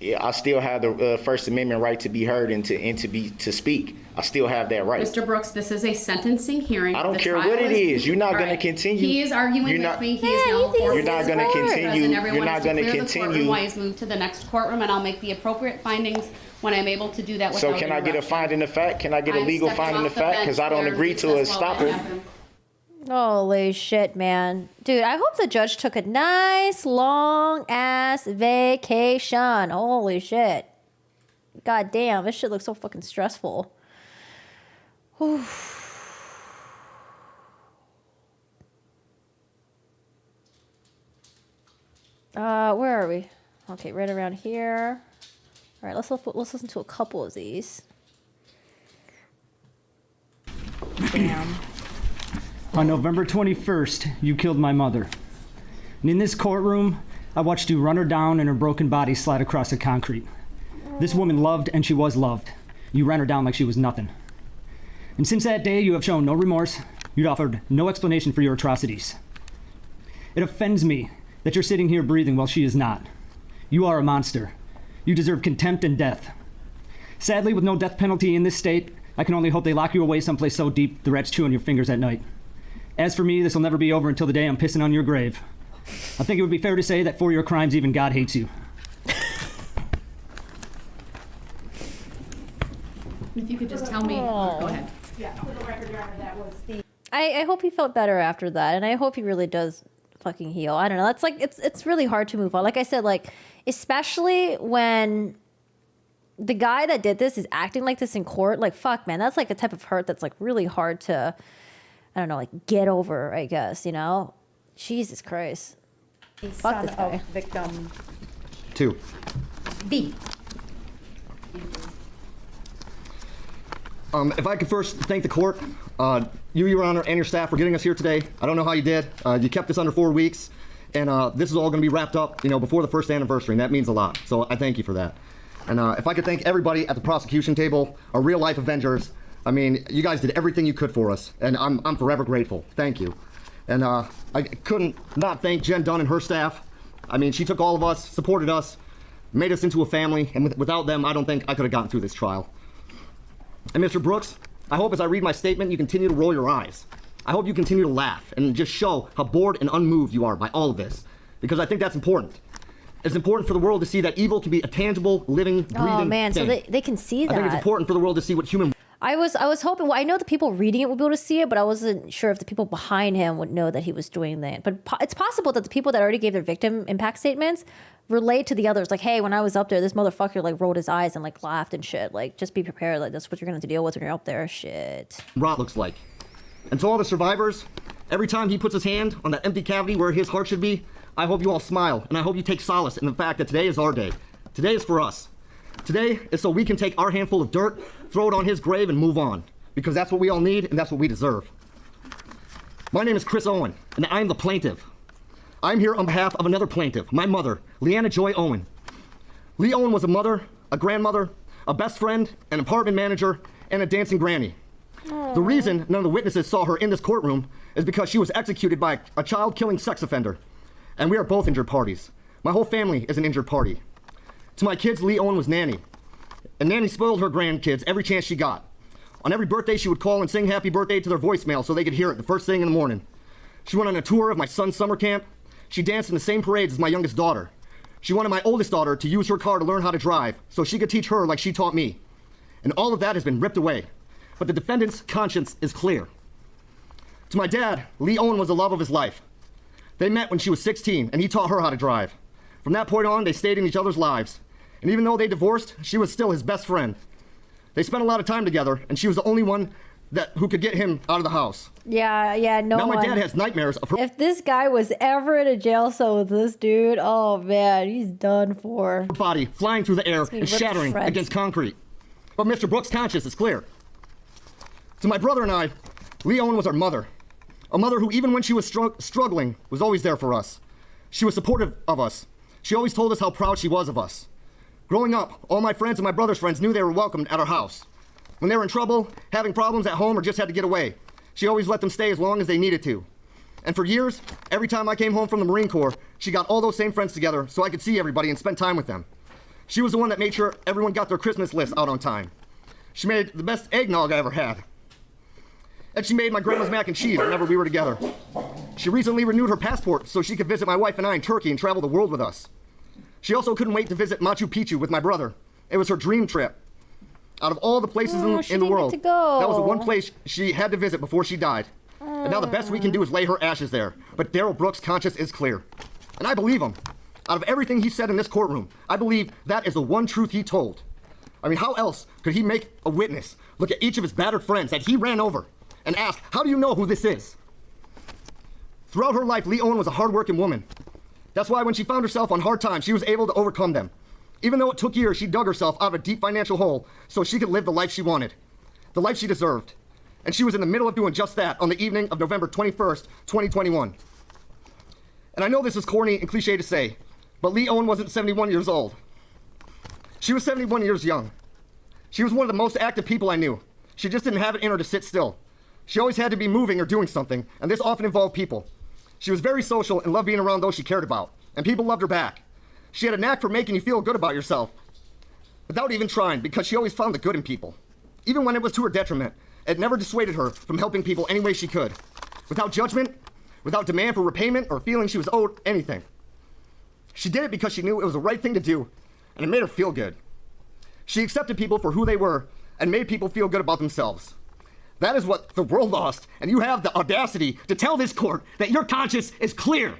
yeah, I still have the First Amendment right to be heard and to speak. I still have that right. Mr. Brooks, this is a sentencing hearing. I don't The care trial what it is. You're not All going to right. continue. He is arguing You're with not- me. He Yeah, is now he thinks forced You're not to gonna leave the continue- present. Everyone you're not is to gonna clear the continue- courtroom while he's moved to the next courtroom, and I'll make the appropriate findings when I'm able to do that without So can I get a interruption. finding of fact? Can I get a I'm legal stepping finding off of the fact? bench Because I don't where agree it to a says, well, that stopper. happened. Holy shit, man. Dude, I hope the judge took a nice, long-ass vacation. Holy shit. God damn, this shit looks so fucking stressful. Whew. Where are we? Okay, right around here. All right, let's listen to a couple of these. Damn. On November 21st, you killed my mother. And in this courtroom, I watched you run her down and her broken body slide across the concrete. This woman loved and she was loved. You ran her down like she was nothing. And since that day, you have shown no remorse. You've offered no explanation for your atrocities. It offends me that you're sitting here breathing while she is not. You are a monster. You deserve contempt and death. Sadly, with no death penalty in this state, I can only hope they lock you away someplace so deep the rats chew on your fingers at night. As for me, this will never be over until the day I'm pissing on your grave. I think it would be fair to say that for your crimes, even God hates you. If you could just tell me, go ahead. Yeah, for the record, Your Honor, that was the. I hope he felt better after that, and I hope he really does fucking heal. I don't know. That's like it's really hard to move on. Like I said, like especially when the guy that did this is acting like this in court. Like fuck, man, that's like a type of hurt that's like really hard to, I don't know, like get over. I guess, you know. Jesus Christ. Fuck this guy. Victim 2. B. If I could first thank the court, you, Your Honor, and your staff for getting us here today. I don't know how you did. You kept this under 4 weeks, and this is all going to be wrapped up, before the first anniversary, and that means a lot. So I thank you for that. And if I could thank everybody at the prosecution table, our real-life Avengers. I mean, you guys did everything you could for us, and I'm forever grateful. Thank you. And I couldn't not thank Jen Dunn and her staff. I mean, she took all of us, supported us, made us into a family, and without them, I don't think I could have gotten through this trial. And Mr. Brooks, I hope as I read my statement, you continue to roll your eyes. I hope you continue to laugh and just show how bored and unmoved you are by all of this, because I think that's important. It's important for the world to see that evil can be a tangible, living, breathing Oh man, thing. so they can see that. I think it's important for the world to see what human. I was hoping. Well, I know the people reading it would be able to see it, but I wasn't sure if the people behind him would know that he was doing that. But it's possible that the people that already gave their victim impact statements relate to the others. Like, hey, when I was up there, this motherfucker like rolled his eyes and like laughed and shit. Like, just be prepared. Like, that's what you're gonna have to deal with when you're up there. Shit. Rot looks like. And to all the survivors, every time he puts his hand on that empty cavity where his heart should be, I hope you all smile, and I hope you take solace in the fact that today is our day. Today is for us. Today is so we can take our handful of dirt, throw it on his grave, and move on. Because that's what we all need, and that's what we deserve. My name is Chris Owen, and I am the plaintiff. I'm here on behalf of another plaintiff, my mother, Leanna Joy Owen. Lee Owen was a mother, a grandmother, a best friend, an apartment manager, and a dancing granny. The reason none of the witnesses saw her in this courtroom is because she was executed by a child-killing sex offender. And we are both injured parties. My whole family is an injured party. To my kids, Lee Owen was Nanny. And Nanny spoiled her grandkids every chance she got. On every birthday, she would call and sing happy birthday to their voicemail so they could hear it the first thing in the morning. She went on a tour of my son's summer camp. She danced in the same parades as my youngest daughter. She wanted my oldest daughter to use her car to learn how to drive so she could teach her like she taught me. And all of that has been ripped away. But the defendant's conscience is clear. To my dad, Lee Owen was the love of his life. They met when she was 16, and he taught her how to drive. From that point on, they stayed in each other's lives. And even though they divorced, she was still his best friend. They spent a lot of time together, and she was the only one who could get him out of the house. Yeah, no Now one. my dad has nightmares of her. If this guy was ever in a jail cell with this dude, oh man, he's done for. Body flying through the air It's gonna and be ripped to shattering shreds. against concrete. But Mr. Brooks' conscience is clear. To my brother and I, Lee Owen was our mother. A mother who, even when she was struggling, was always there for us. She was supportive of us. She always told us how proud she was of us. Growing up, all my friends and my brother's friends knew they were welcomed at our house. When they were in trouble, having problems at home, or just had to get away, she always let them stay as long as they needed to. And for years, every time I came home from the Marine Corps, she got all those same friends together so I could see everybody and spend time with them. She was the one that made sure everyone got their Christmas list out on time. She made the best eggnog I ever had. And she made my grandma's mac and cheese whenever we were together. She recently renewed her passport so she could visit my wife and I in Turkey and travel the world with us. She also couldn't wait to visit Machu Picchu with my brother. It was her dream trip. Out of all the places in the world, get to go. that was the one place she had to visit before she died. And now the best we can do is lay her ashes there. But Darrell Brooks' conscience is clear. And I believe him. Out of everything he said in this courtroom, I believe that is the one truth he told. I mean, how else could he make a witness look at each of his battered friends that he ran over and ask, how do you know who this is? Throughout her life, Lee Owen was a hardworking woman. That's why when she found herself on hard times, she was able to overcome them. Even though it took years, she dug herself out of a deep financial hole so she could live the life she wanted, the life she deserved. And she was in the middle of doing just that on the evening of November 21st, 2021. And I know this is corny and cliche to say, but Lee Owen wasn't 71 years old. She was 71 years young. She was one of the most active people I knew. She just didn't have it in her to sit still. She always had to be moving or doing something, and this often involved people. She was very social and loved being around those she cared about, and people loved her back. She had a knack for making you feel good about yourself, without even trying, because she always found the good in people. Even when it was to her detriment, it never dissuaded her from helping people any way she could, without judgment, without demand for repayment or feeling she was owed anything. She did it because she knew it was the right thing to do, and it made her feel good. She accepted people for who they were and made people feel good about themselves. That is what the world lost, and you have the audacity to tell this court that your conscience is clear.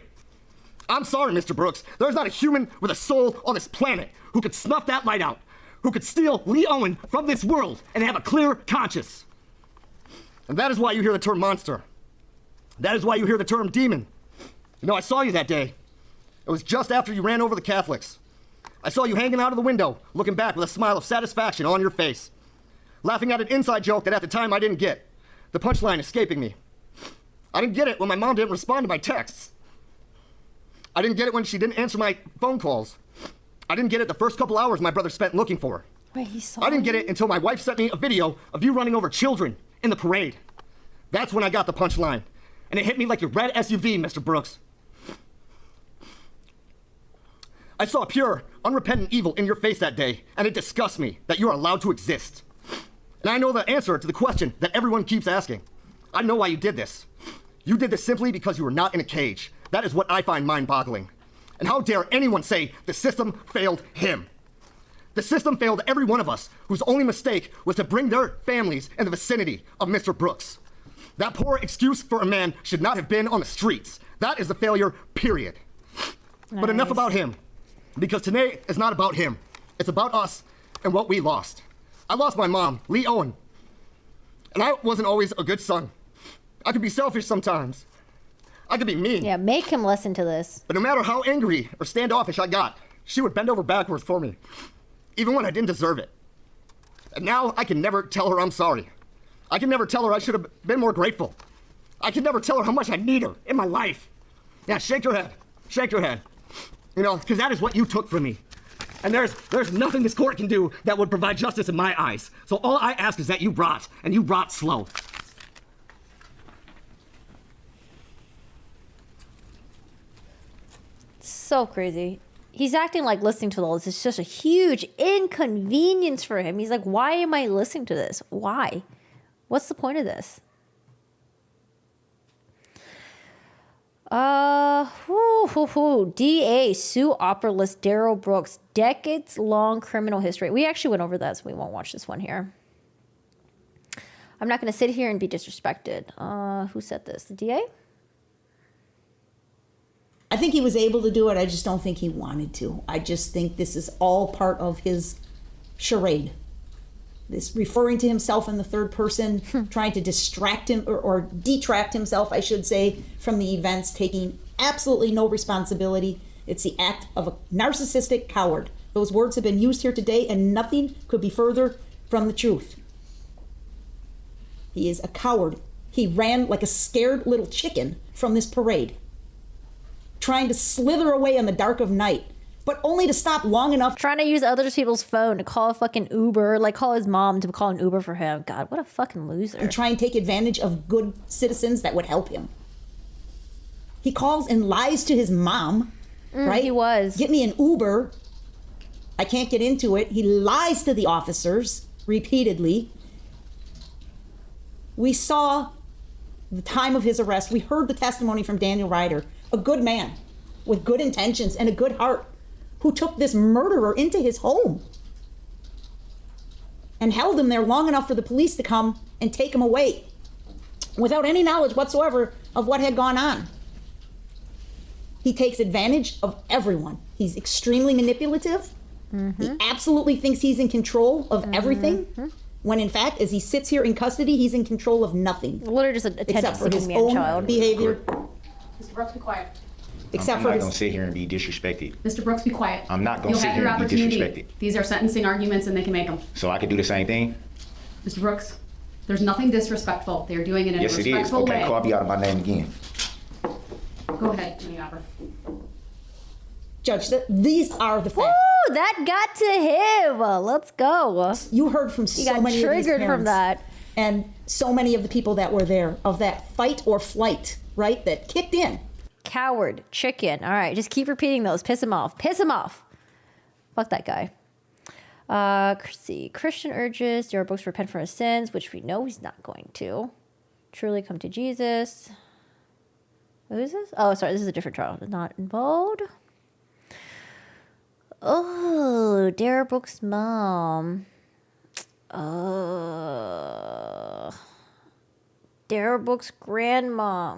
I'm sorry, Mr. Brooks. There's not a human with a soul on this planet who could snuff that light out, who could steal Lee Owen from this world and have a clear conscience. And that is why you hear the term monster. That is why you hear the term demon. You know, I saw you that day. It was just after you ran over the Catholics. I saw you hanging out of the window, looking back with a smile of satisfaction on your face, laughing at an inside joke that at the time I didn't get, the punchline escaping me. I didn't get it when my mom didn't respond to my texts. I didn't get it when she didn't answer my phone calls. I didn't get it the first couple hours my brother spent looking for her. Wait, he saw I didn't get you? it until my wife sent me a video of you running over children in the parade. That's when I got the punchline. And it hit me like your red SUV, Mr. Brooks. I saw pure, unrepentant evil in your face that day, and it disgusts me that you are allowed to exist. And I know the answer to the question that everyone keeps asking. I know why you did this. You did this simply because you were not in a cage. That is what I find mind-boggling. And how dare anyone say the system failed him? The system failed every one of us whose only mistake was to bring their families in the vicinity of Mr. Brooks. That poor excuse for a man should not have been on the streets. That is a failure, period. Nice. But enough about him, because today is not about him. It's about us and what we lost. I lost my mom, Lee Owen. And I wasn't always a good son. I could be selfish sometimes. I could be mean. Yeah, make him listen to this. But no matter how angry or standoffish I got, she would bend over backwards for me, even when I didn't deserve it. And now I can never tell her I'm sorry. I can never tell her I should have been more grateful. I can never tell her how much I need her in my life. Yeah, shake your head. Shake your head. You know, because that is what you took from me. And there's nothing this court can do that would provide justice in my eyes. So all I ask is that you rot, and you rot slow. So crazy. He's acting like listening to all this is just a huge inconvenience for him. He's like, why am I listening to this? Why? What's the point of this? DA sue opera-list Darrell Brooks, decades-long criminal history. We actually went over that, so we won't watch this one here. I'm not going to sit here and be disrespected. Who said this? The DA? I think he was able to do it. I just don't think he wanted to. I just think this is all part of his charade. This referring to himself in the third person, trying to distract him or detract himself, I should say, from the events, taking absolutely no responsibility. It's the act of a narcissistic coward. Those words have been used here today, and nothing could be further from the truth. He is a coward. He ran like a scared little chicken from this parade, trying to slither away in the dark of night, but only to stop long enough. Trying to use other people's phone to call a fucking Uber, like call his mom to call an Uber for him. God, what a fucking loser. And try and take advantage of good citizens that would help him. He calls and lies to his mom, right? He was. Get me an Uber. I can't get into it. He lies to the officers repeatedly. We saw the time of his arrest. We heard the testimony from Daniel Ryder, a good man with good intentions and a good heart, who took this murderer into his home and held him there long enough for the police to come and take him away without any knowledge whatsoever of what had gone on. He takes advantage of everyone. He's extremely manipulative. He absolutely thinks he's in control of everything, when in fact, as he sits here in custody, he's in control of nothing. Literally just a except for his man own child. behavior. Mr. Brooks, be quiet. Except I'm for not his... going to sit here and be disrespected. Mr. Brooks, be quiet. I'm not going to sit here and be disrespected. These are sentencing arguments, and they can make them. So I could do the same thing? Mr. Brooks, There's nothing disrespectful. They're doing it in Yes, a it is. respectful Okay, way. call me out of my name again. Go ahead, Attorney Hopper. Judge, these are the facts. Ooh, that got to him. Let's go. You heard from so got many of these triggered from parents that. and so many of the people that were there of that fight or flight, right? That kicked in. Coward, chicken. All right, just keep repeating those. Piss him off. Piss him off. Fuck that guy. See, Christian urges your books repent from his sins, which we know he's not going to. Truly come to Jesus. Who is this? Oh, sorry, this is a different trial. Not involved. Oh, Dara Brooks' mom. Dara Brooks' grandma.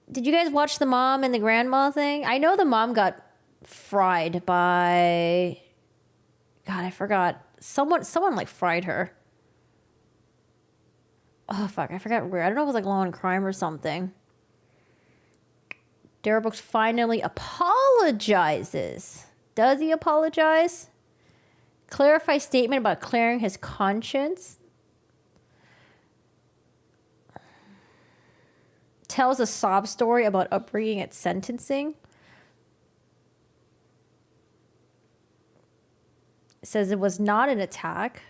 Did you guys watch the mom and the grandma thing? I know the mom got fried by, God, I forgot. Someone like fried her. Oh fuck, I forgot where. I don't know if it was like Law and Crime or something. Dara Brooks finally apologizes. Does he apologize? Clarify statement about clearing his conscience. Tells a sob story about upbringing at sentencing. Says it was not an attack.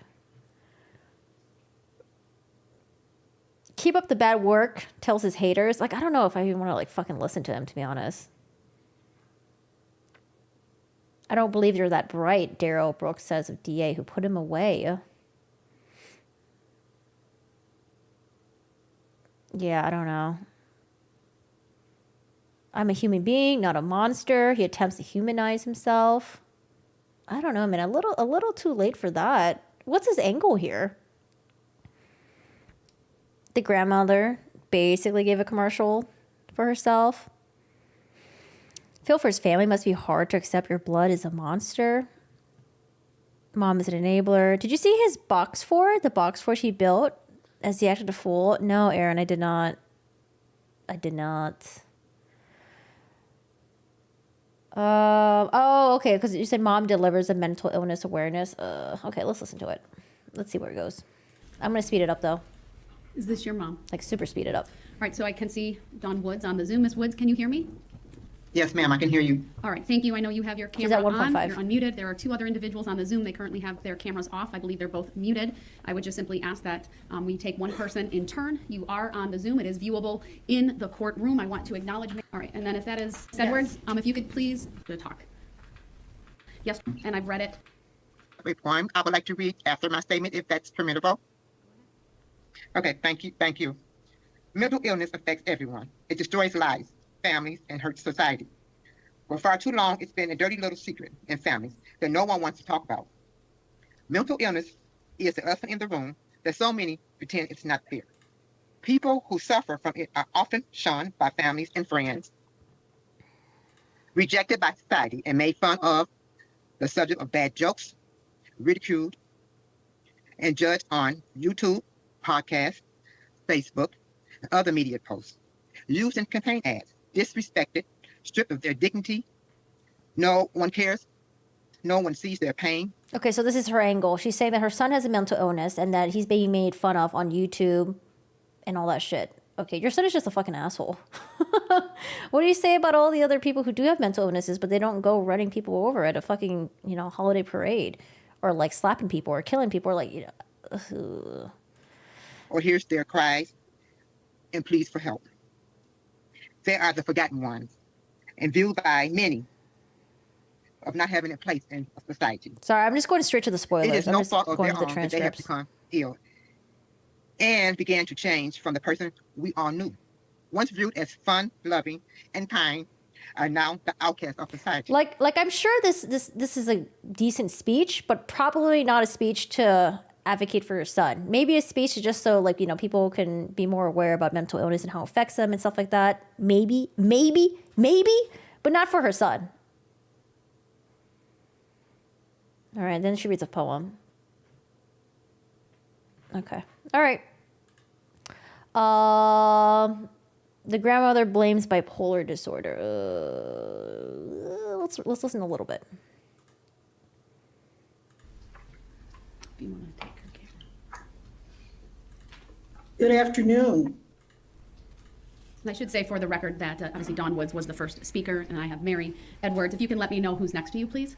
Keep up the bad work, tells his haters. Like, I don't know if I even want to like fucking listen to him, to be honest. I don't believe you're that bright, Darrell Brooks says of DA, who put him away. Yeah, I don't know. I'm a human being, not a monster. He attempts to humanize himself. I don't know, man. A little too late for that. What's his angle here? The grandmother basically gave a commercial for herself. Feel for his family must be hard to accept your blood is a monster. Mom is an enabler. Did you see his box fort? The box fort he built as he acted a fool? No, Aaron, I did not. Oh, okay, because you said mom delivers a mental illness awareness. Okay, let's listen to it. Let's see where it goes. I'm going to speed it up, though. Is this your mom? Like, super speed it up. All right, so I can see Dawn Woods on the Zoom. Ms. Woods, can you hear me? Yes, ma'am, I can hear you. All right, thank you. I know you have your She's camera at on. 1.5. You're unmuted. There are two other individuals on the Zoom. They currently have their cameras off. I believe they're both muted. I would just simply ask that we take one person in turn. You are on the Zoom. It is viewable in the courtroom. I want to acknowledge. All right, and then if that is Edwards, if you could please talk. Yes, and I've read it. Reform. I would like to read after my statement, if that's permissible. Okay, thank you. Thank you. Mental illness affects everyone. It destroys lives, families, and hurts society. For far too long, it's been a dirty little secret in families that no one wants to talk about. Mental illness is the elephant in the room that so many pretend it's not there. People who suffer from it are often shunned by families and friends, rejected by society, and made fun of, the subject of bad jokes, ridiculed, and judged on YouTube, podcasts, Facebook, and other media posts, used in campaign ads, disrespected, stripped of their dignity. No one cares. No one sees their pain. Okay, so this is her angle. She's saying that her son has a mental illness and that he's being made fun of on YouTube and all that shit. Okay, your son is just a fucking asshole. What do you say about all the other people who do have mental illnesses, but they don't go running people over at a fucking, holiday parade, or like slapping people or killing people, or like, Or hears their cries and pleas for help. They are the forgotten ones, and viewed by many of not having a place in society. Sorry, I'm just going straight to the spoilers. It is I'm no just fault of going their to the own that they have transcripts. become ill and began to change from the person we all knew. Once viewed as fun, loving, and kind, are now the outcasts of society. Like I'm sure this is a decent speech, but probably not a speech to advocate for your son. Maybe a speech to just so people can be more aware about mental illness and how it affects them and stuff like that. Maybe, but not for her son. All right, then she reads a poem. Okay. All right. The grandmother blames bipolar disorder. Let's listen a little bit. If you want to take her camera. Good afternoon. And I should say for the record that obviously Dawn Woods was the first speaker, and I have Mary Edwards. If you can let me know who's next to you, please.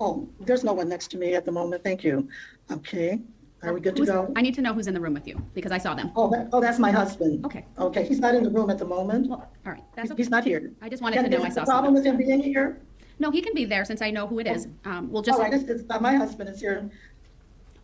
Oh, there's no one next to me at the moment. Thank you. Okay. Are we good to go? I need to know who's in the room with you because I saw them. That's my husband. Okay. Okay. He's not in the room at the moment. Well, all right. That's okay. He's not here. I just wanted to know I Is saw the problem with him being here? No, he can be there since I know who it is. We'll just. All right. It's my husband is here.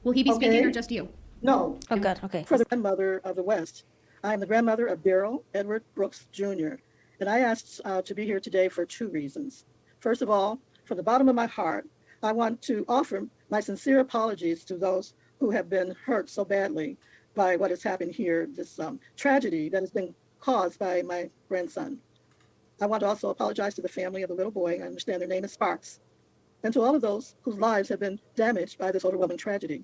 Will he be speaking or just you? No. Oh, good. Okay. For the grandmother of the West. I am the grandmother of Daryl Edward Brooks Jr. And I asked to be here today for two reasons. First of all, from the bottom of my heart, I want to offer my sincere apologies to those who have been hurt so badly by what has happened here, this tragedy that has been caused by my grandson. I want to also apologize to the family of the little boy. I understand their name is Sparks. And to all of those whose lives have been damaged by this overwhelming tragedy.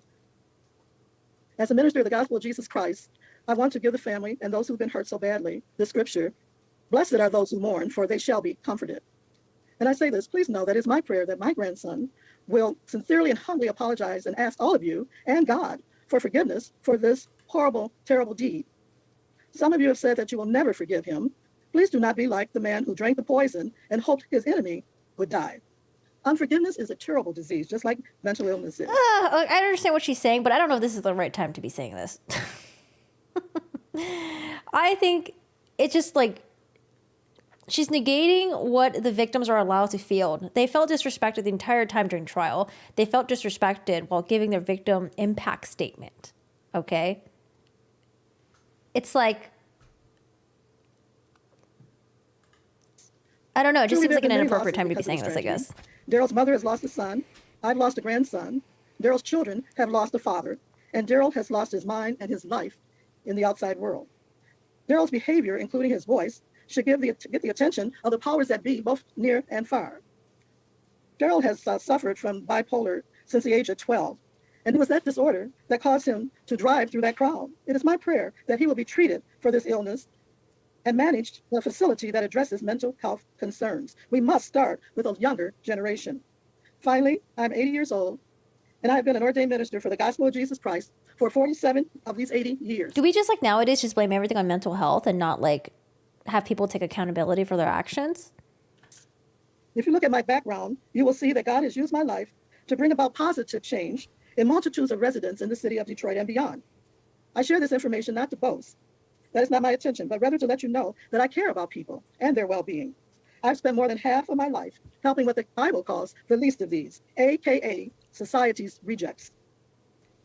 As a minister of the gospel of Jesus Christ, I want to give the family and those who've been hurt so badly the scripture, "Blessed are those who mourn, for they shall be comforted." And I say this, please know that it's my prayer that my grandson will sincerely and humbly apologize and ask all of you and God for forgiveness for this horrible, terrible deed. Some of you have said that you will never forgive him. Please do not be like the man who drank the poison and hoped his enemy would die. Unforgiveness is a terrible disease, just like mental illness is. I understand what she's saying, but I don't know if this is the right time to be saying this. I think it's just like she's negating what the victims are allowed to feel. They felt disrespected the entire time during trial. They felt disrespected while giving their victim impact statement. Okay? It's like, I don't know. It just seems like an inappropriate time to be saying this, I guess. Daryl's mother has lost a son. I've lost a grandson. Daryl's children have lost a father. And Daryl has lost his mind and his life in the outside world. Daryl's behavior, including his voice, should get the attention of the powers that be, both near and far. Daryl has suffered from bipolar since the age of 12. And it was that disorder that caused him to drive through that crowd. It is my prayer that he will be treated for this illness and managed in a facility that addresses mental health concerns. We must start with a younger generation. Finally, I'm 80 years old, and I've been an ordained minister for the gospel of Jesus Christ for 47 of these 80 years. Do we just like nowadays just blame everything on mental health and not like have people take accountability for their actions? If you look at my background, you will see that God has used my life to bring about positive change in multitudes of residents in the city of Detroit and beyond. I share this information not to boast. That is not my intention, but rather to let you know that I care about people and their well-being. I've spent more than half of my life helping what the Bible calls the least of these, aka society's rejects.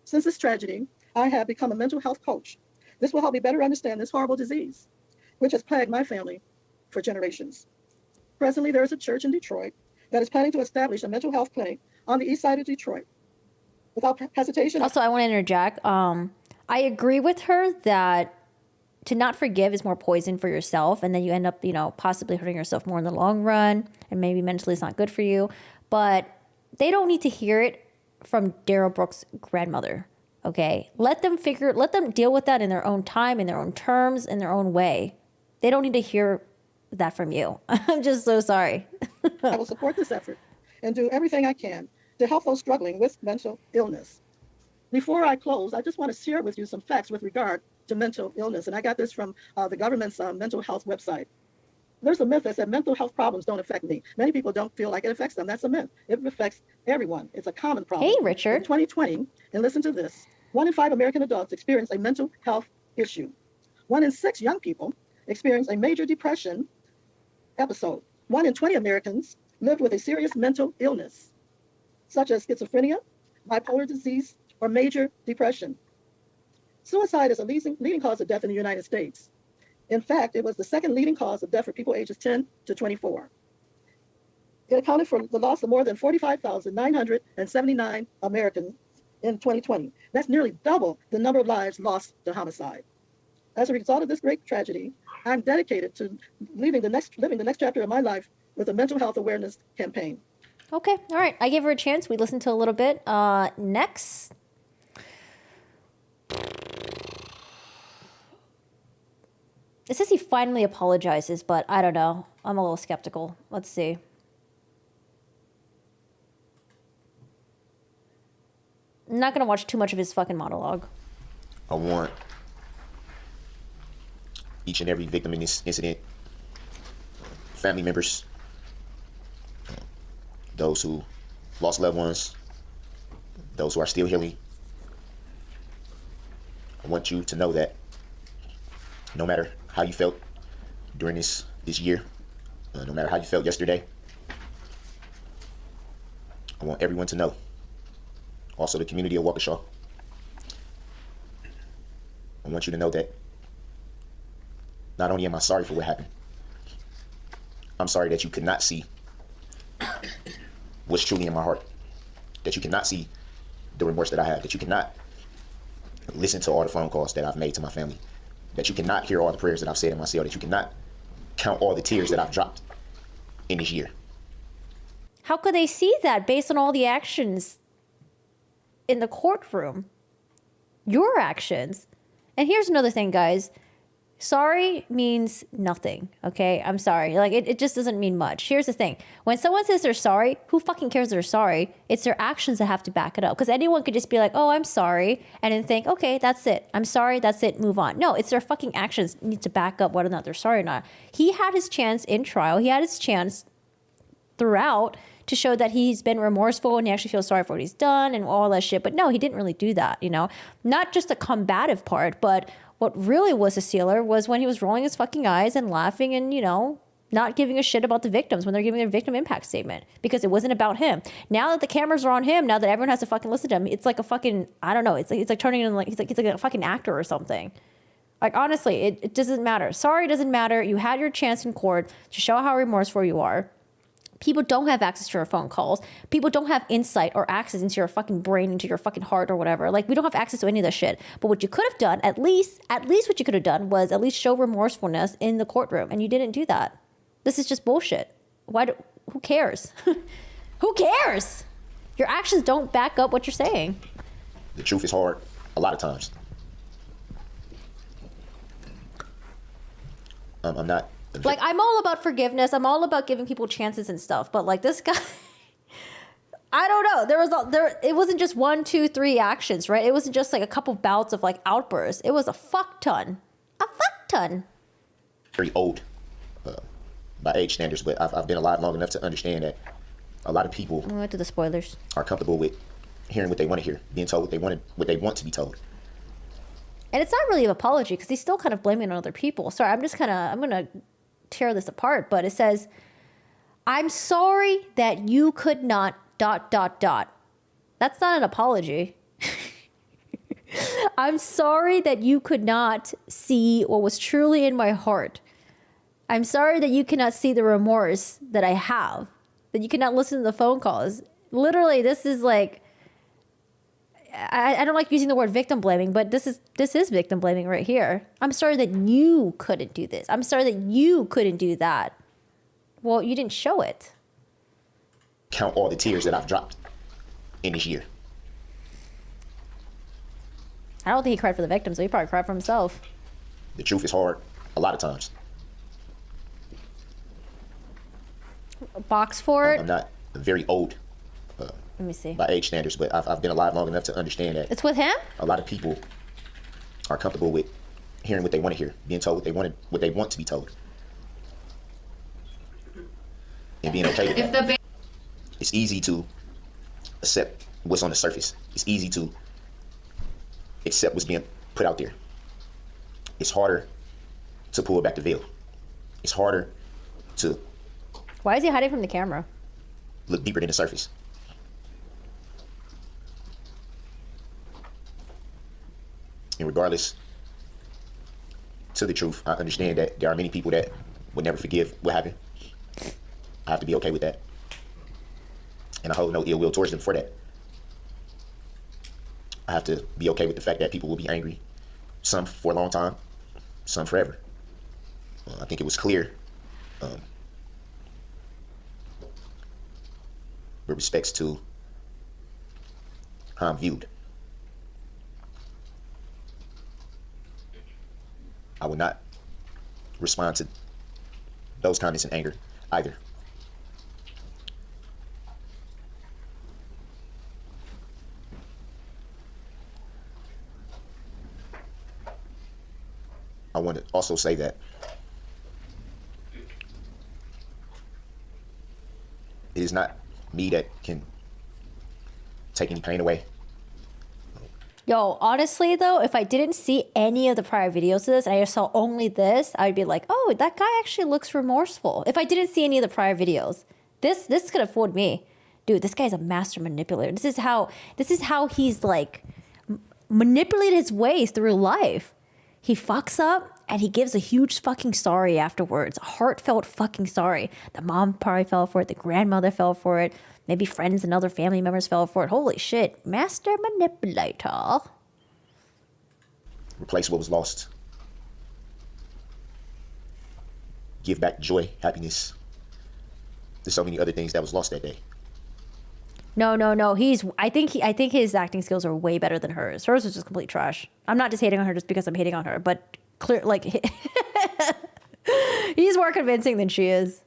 Since this tragedy, I have become a mental health coach. This will help me better understand this horrible disease, which has plagued my family for generations. Presently, there is a church in Detroit that is planning to establish a mental health clinic on the east side of Detroit. Without hesitation. Also, I want to interject. I agree with her that to not forgive is more poison for yourself, and then you end up, possibly hurting yourself more in the long run, and maybe mentally it's not good for you. But they don't need to hear it from Daryl Brooks' grandmother. Okay, let them deal with that in their own time, in their own terms, in their own way. They don't need to hear that from you. I'm just so sorry. I will support this effort and do everything I can to help those struggling with mental illness. Before I close, I just want to share with you some facts with regard to mental illness. And I got this from the government's mental health website. There's a myth that said mental health problems don't affect me. Many people don't feel like it affects them. That's a myth. It affects everyone. It's a common problem. Hey, Richard. In 2020, and listen to this, 1 in 5 American adults experience a mental health issue. 1 in 6 young people experience a major depression episode. 1 in 20 Americans live with a serious mental illness, such as schizophrenia, bipolar disease, or major depression. Suicide is a leading cause of death in the United States. In fact, it was the second leading cause of death for people ages 10 to 24. It accounted for the loss of more than 45,979 Americans in 2020. That's nearly double the number of lives lost to homicide. As a result of this great tragedy, I'm dedicated to living the next chapter of my life with a mental health awareness campaign. Okay, all right. I gave her a chance. We listened to a little bit. Next. It says he finally apologizes, but I don't know. I'm a little skeptical. Let's see. I'm not going to watch too much of his fucking monologue. I want each and every victim in this incident, family members, those who lost loved ones, those who are still healing. I want you to know that no matter how you felt during this year, no matter how you felt yesterday, I want everyone to know, also the community of Waukesha, I want you to know that not only am I sorry for what happened, I'm sorry that you could not see what's truly in my heart, that you cannot see the remorse that I have, that you cannot listen to all the phone calls that I've made to my family, that you cannot hear all the prayers that I've said in my cell, that you cannot count all the tears that I've dropped in this year. How could they see that based on all the actions in the courtroom? Your actions. And here's another thing, guys. Sorry means nothing, okay? I'm sorry. Like, it just doesn't mean much. Here's the thing. When someone says they're sorry, who fucking cares they're sorry? It's their actions that have to back it up. Because anyone could just be like, oh, I'm sorry, and then think, okay, that's it. I'm sorry, that's it, move on. No, it's their fucking actions need to back up whether or not they're sorry or not. He had his chance in trial. He had his chance throughout to show that he's been remorseful and he actually feels sorry for what he's done and all that shit. But no, he didn't really do that, you know? Not just the combative part, but what really was a sealer was when he was rolling his fucking eyes and laughing and, you know, not giving a shit about the victims when they're giving their victim impact statement because it wasn't about him. Now that the cameras are on him, now that everyone has to fucking listen to him, it's like a fucking, I don't know, it's like turning into like, he's like a fucking actor or something. Like, honestly, it doesn't matter. Sorry doesn't matter. You had your chance in court to show how remorseful you are. People don't have access to your phone calls. People don't have insight or access into your fucking brain, into your fucking heart or whatever. Like, we don't have access to any of that shit. But what you could have done, at least what you could have done was at least show remorsefulness in the courtroom. And you didn't do that. This is just bullshit. Who cares? Who cares? Your actions don't back up what you're saying. The truth is hard a lot of times. I'm not... Like, I'm all about forgiveness. I'm all about giving people chances and stuff. But like this guy, I don't know. It wasn't just 1, 2, 3 actions, right? It wasn't just like a couple bouts of like outbursts. It was a fuck ton. A fuck ton. Very old by age standards, but I've been alive long enough to understand that a lot of people We went to the spoilers. Are comfortable with hearing what they want to hear, being told what they want to be told. And it's not really an apology because he's still kind of blaming it on other people. Sorry, I'm going to tear this apart, but it says, I'm sorry that you could not ... That's not an apology. I'm sorry that you could not see what was truly in my heart. I'm sorry that you cannot see the remorse that I have, that you cannot listen to the phone calls. Literally, this is like, I don't like using the word victim blaming, but this is victim blaming right here. I'm sorry that you couldn't do this. I'm sorry that you couldn't do that. Well, you didn't show it. Count all the tears that I've dropped in this year. I don't think he cried for the victims, so he probably cried for himself. The truth is hard a lot of times. A box for it? I'm not very old. Let me see. By age standards, but I've been alive long enough to understand that it's with him. A lot of people are comfortable with hearing what they want to hear, being told what they want to be told, and being okay with that. It's easy to accept what's on the surface. It's easy to accept what's being put out there. It's harder to pull back the veil. It's harder to. Why is he hiding from the camera? Look deeper than the surface. And regardless to the truth, I understand that there are many people that would never forgive what happened. I have to be okay with that. And I hold no ill will towards them for that. I have to be okay with the fact that people will be angry. Some for a long time, some forever. I think it was clear with respects to how I'm viewed. I would not respond to those comments in anger either. I want to also say that it is not me that can take any pain away. Yo, honestly though, if I didn't see any of the prior videos of this and I just saw only this, I'd be like, oh, that guy actually looks remorseful. If I didn't see any of the prior videos, this could have fooled me. Dude, this guy's a master manipulator. This is how he's like manipulated his way through life. He fucks up and he gives a huge fucking sorry afterwards. A heartfelt fucking sorry. The mom probably fell for it. The grandmother fell for it. Maybe friends and other family members fell for it. Holy shit. Master manipulator. Replace what was lost. Give back joy, happiness. There's so many other things that was lost that day. No. I think his acting skills are way better than hers. Hers was just complete trash. I'm not just hating on her just because I'm hating on her, but clear like he's more convincing than she is.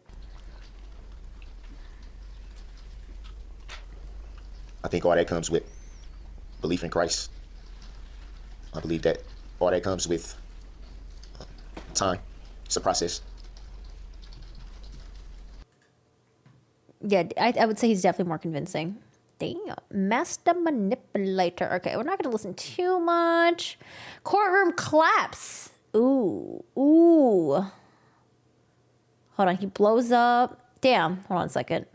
I think all that comes with belief in Christ. I believe that all that comes with time. It's a process. Yeah, I would say he's definitely more convincing. Damn. Master manipulator. Okay, we're not going to listen too much. Courtroom claps. Ooh. Hold on, he blows up. Damn, hold on a second.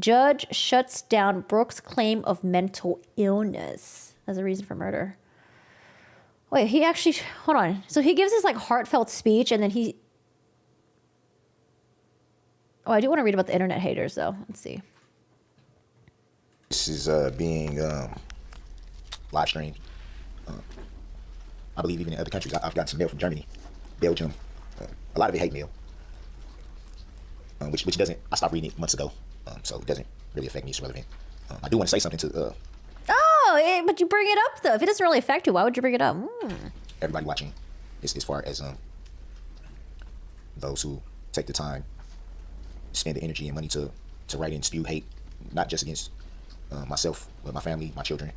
Judge shuts down Brooks' claim of mental illness as a reason for murder. Wait, he actually... Hold on. So he gives this, like, heartfelt speech, and then he... Oh, I do want to read about the internet haters, though. Let's see. This is being live streamed. I believe even in other countries. I've gotten some mail from Germany, Belgium. A lot of it hate mail. Which doesn't... I stopped reading it months ago. So it doesn't really affect me. It's relevant. I do want to say something to... but you bring it up, though. If it doesn't really affect you, why would you bring it up? Everybody watching, as far as those who take the time, spend the energy and money to write and spew hate, not just against myself, but my family, my children.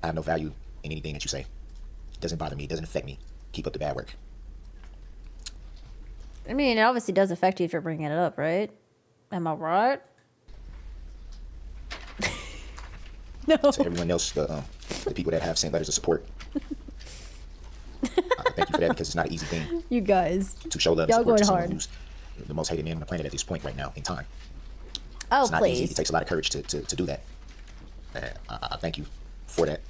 I have no value in anything that you say. It doesn't bother me. It doesn't affect me. Keep up the bad work. I mean, it obviously does affect you if you're bringing it up, right? Am I right? No. To everyone else, the people that have sent letters of support, thank you for that, because it's not an easy thing. You guys. To show love and Y'all support going to someone hard. who's the most hated man on the planet at this point right now in time. Oh, it's not please. easy. It takes a lot of courage to do that. I thank you for that.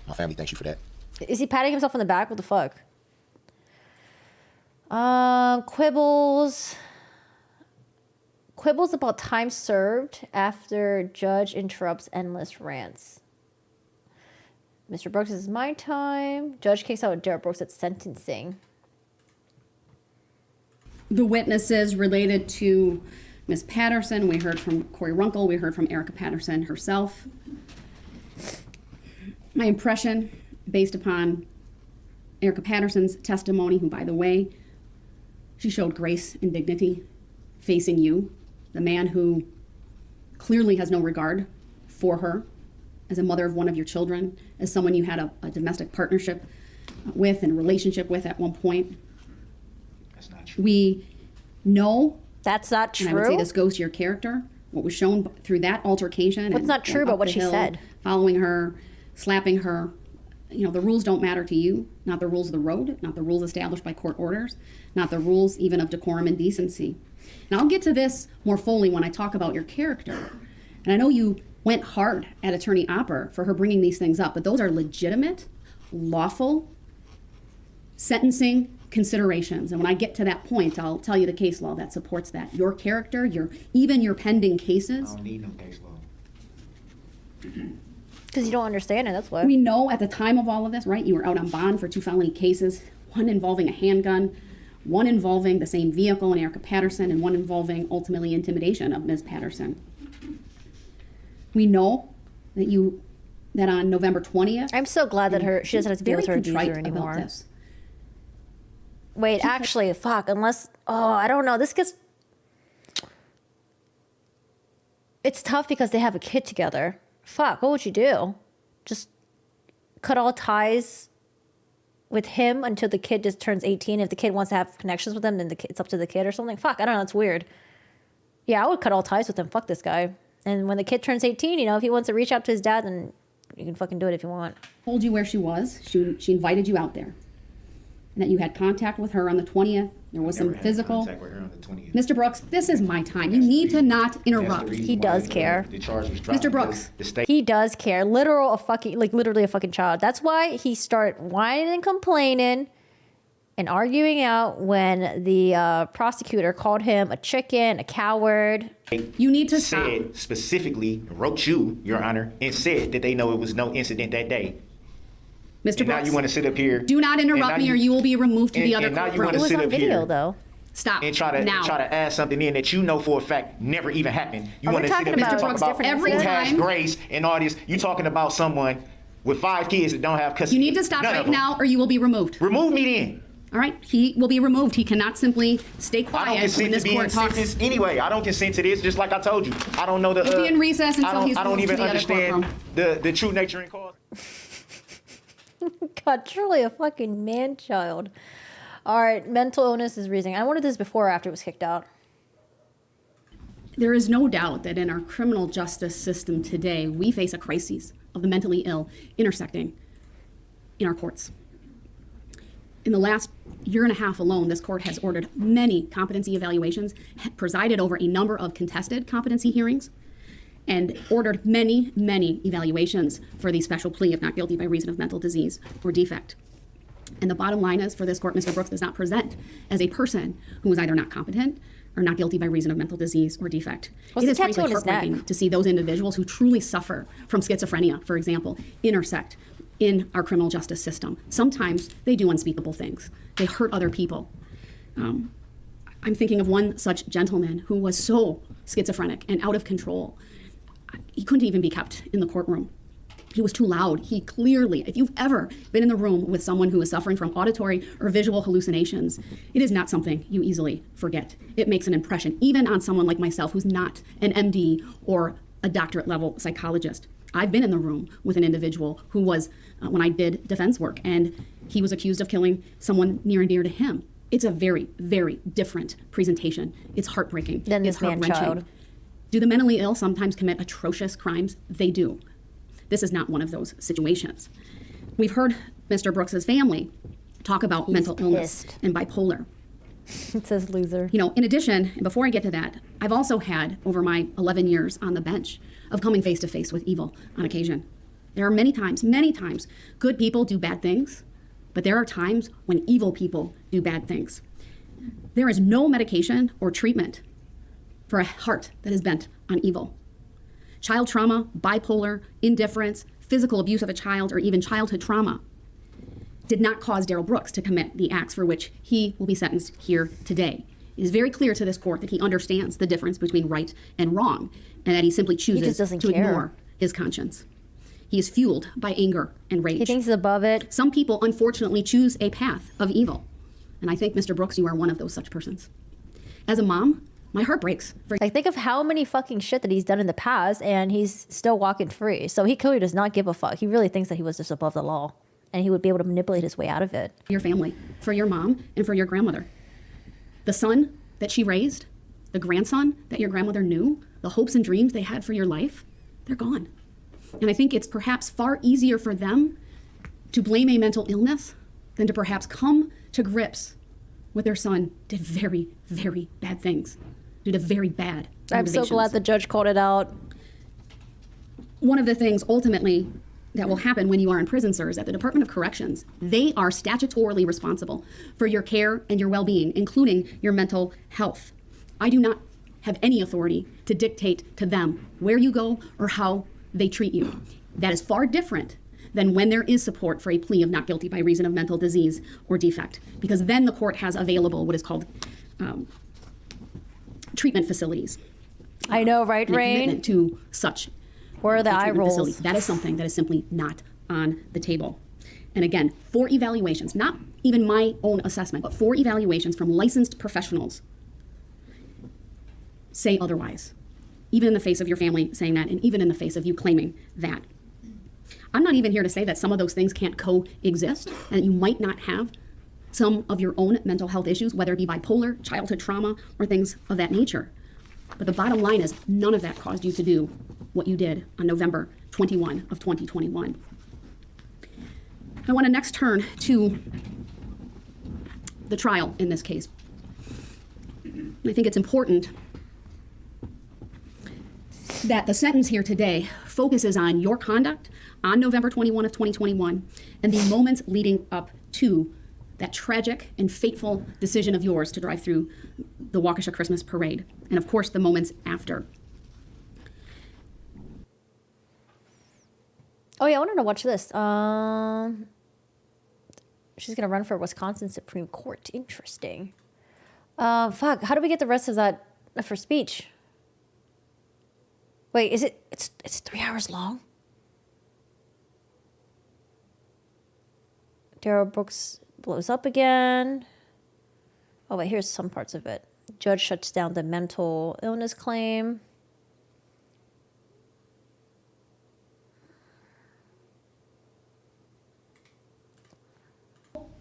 My family thanks you for that. Is he patting himself on the back? What the fuck? Quibbles about time served after judge interrupts endless rants. Mr. Brooks, this is my time. Judge kicks out Derek Brooks at sentencing. The witnesses related to Ms. Patterson, we heard from Corey Runkle, we heard from Erica Patterson herself. My impression, based upon Erica Patterson's testimony, who, by the way, she showed grace and dignity facing you, the man who clearly has no regard for her as a mother of one of your children, as someone you had a domestic partnership with and relationship with at one point. That's not true. We know... That's not true? And I would say this goes to your character. What was shown through that altercation... What's not true about what she said? Following her, slapping her. You know, the rules don't matter to you, not the rules of the road, not the rules established by court orders, not the rules even of decorum and decency. And I'll get to this more fully when I talk about your character. And I know you went hard at Attorney Opper for her bringing these things up, but those are legitimate, lawful sentencing considerations. And when I get to that point, I'll tell you the case law that supports that. Your character, even your pending cases. I don't need no case law. Because you don't understand it, that's why. We know at the time of all of this, right, you were out on bond for 2 felony cases, one involving a handgun, one involving the same vehicle in Erica Patterson, and one involving ultimately intimidation of Ms. Patterson. We know that on November 20th... I'm so glad that she doesn't have to deal with her abuser about anymore. this. Wait, actually, fuck, unless... Oh, I don't know. This gets... It's tough because they have a kid together. Fuck, what would you do? just cut all ties with him until the kid just turns 18. If the kid wants to have connections with him, then it's up to the kid or something. Fuck, I don't know. It's weird. Yeah, I would cut all ties with him. Fuck this guy. And when the kid turns 18, if he wants to reach out to his dad, then you can fucking do it if you want. Told you where she was. She invited you out there. And that you had contact with her on the 20th. There was some physical. Mr. Brooks, this is my time. You need to not interrupt. He does care. Mr. Brooks. He does care. Literally a fucking child. That's why he started whining and complaining and arguing out when the prosecutor called him a chicken, a coward. You need to stop. Said specifically, wrote you, Your Honor, and said that they know it was no incident that day. Mr. And Brooks, now you want to sit up here. Do not interrupt me or you will be removed to the other courtroom. It was on video, though. Stop. And try to add something in that you know for a fact never even happened. You want to sit up here and talk about every who has time. grace and all this. You talking about someone with 5 kids that don't have custody. You need to stop None right of them. now or you will be removed. Remove me then. All right, he will be removed. He cannot simply stay I don't quiet consent when this to being court talks. sentenced anyway. I don't consent to this, just like I told you. I don't know the. He'll be in recess until he's I don't moved even to the other understand courtroom. the true nature and cause. God, truly a fucking man-child. All right, mental illness is reasoning. I wanted this before or after it was kicked out. There is no doubt that in our criminal justice system today, we face a crisis of the mentally ill intersecting in our courts. In the last year and a half alone, this court has ordered many competency evaluations, presided over a number of contested competency hearings, and ordered many, many evaluations for the special plea of not guilty by reason of mental disease or defect. And the bottom line is, for this court, Mr. Brooks does not present as a person who is either not competent or not guilty by reason of mental disease or defect. What's It is the tattoo frankly on his neck? heartbreaking to see those individuals who truly suffer from schizophrenia, for example, intersect in our criminal justice system. Sometimes they do unspeakable things. They hurt other people. I'm thinking of one such gentleman who was so schizophrenic and out of control. He couldn't even be kept in the courtroom. He was too loud. He clearly, if you've ever been in the room with someone who is suffering from auditory or visual hallucinations, it is not something you easily forget. It makes an impression, even on someone like myself who's not an MD or a doctorate level psychologist. I've been in the room with an individual who was, when I did defense work, and he was accused of killing someone near and dear to him. It's a very, very different presentation. It's heartbreaking. Than this It's heart-wrenching. man-child. Do the mentally ill sometimes commit atrocious crimes? They do. This is not one of those situations. We've heard Mr. Brooks's family talk about mental illness and bipolar. It says loser. In addition, and before I get to that, I've also had, over my 11 years on the bench, of coming face to face with evil on occasion. There are many times, good people do bad things, but there are times when evil people do bad things. There is no medication or treatment for a heart that is bent on evil. Child trauma, bipolar, indifference, physical abuse of a child, or even childhood trauma did not cause Darrell Brooks to commit the acts for which he will be sentenced here today. It is very clear to this court that he understands the difference between right and wrong, and that he simply chooses to ignore his conscience. He is fueled by anger and rage. He thinks he's above it. Some people, unfortunately, choose a path of evil. And I think, Mr. Brooks, you are one of those such persons. As a mom, my heart breaks. Think of how many fucking shit that he's done in the past, and he's still walking free. So he clearly does not give a fuck. He really thinks that he was just above the law, and he would be able to manipulate his way out of it. Your family, for your mom, and for your grandmother. The son that she raised, the grandson that your grandmother knew, the hopes and dreams they had for your life, they're gone. And I think it's perhaps far easier for them to blame a mental illness than to perhaps come to grips with their son did very, very bad things. Due to very bad I'm so glad the judge called it out. One of the things ultimately that will happen when you are in prison, sir, is that the Department of Corrections, they are statutorily responsible for your care and your well-being, including your mental health. I do not have any authority to dictate to them where you go or how they treat you. That is far different than when there is support for a plea of not guilty by reason of mental disease or defect, because then the court has available what is called treatment facilities. I know, right, Rain? Commitment to such. Where are the eye rolls? Facilities. That is something that is simply not on the table. And again, 4 evaluations, not even my own assessment, but 4 evaluations from licensed professionals say otherwise, even in the face of your family saying that, and even in the face of you claiming that. I'm not even here to say that some of those things can't coexist and that you might not have some of your own mental health issues, whether it be bipolar, childhood trauma, or things of that nature. But the bottom line is none of that caused you to do what you did on November 21 of 2021. I want to next turn to the trial in this case. I think it's important that the sentence here today focuses on your conduct on November 21 of 2021 and the moments leading up to that tragic and fateful decision of yours to drive through the Waukesha Christmas parade, and of course the moments after. Oh yeah, I wanted to watch this. She's gonna run for Wisconsin Supreme Court. Interesting. Fuck. How do we get the rest of that for speech? Wait, is it? It's 3 hours long. Daryl Brooks blows up again. Oh wait, here's some parts of it. Judge shuts down the mental illness claim.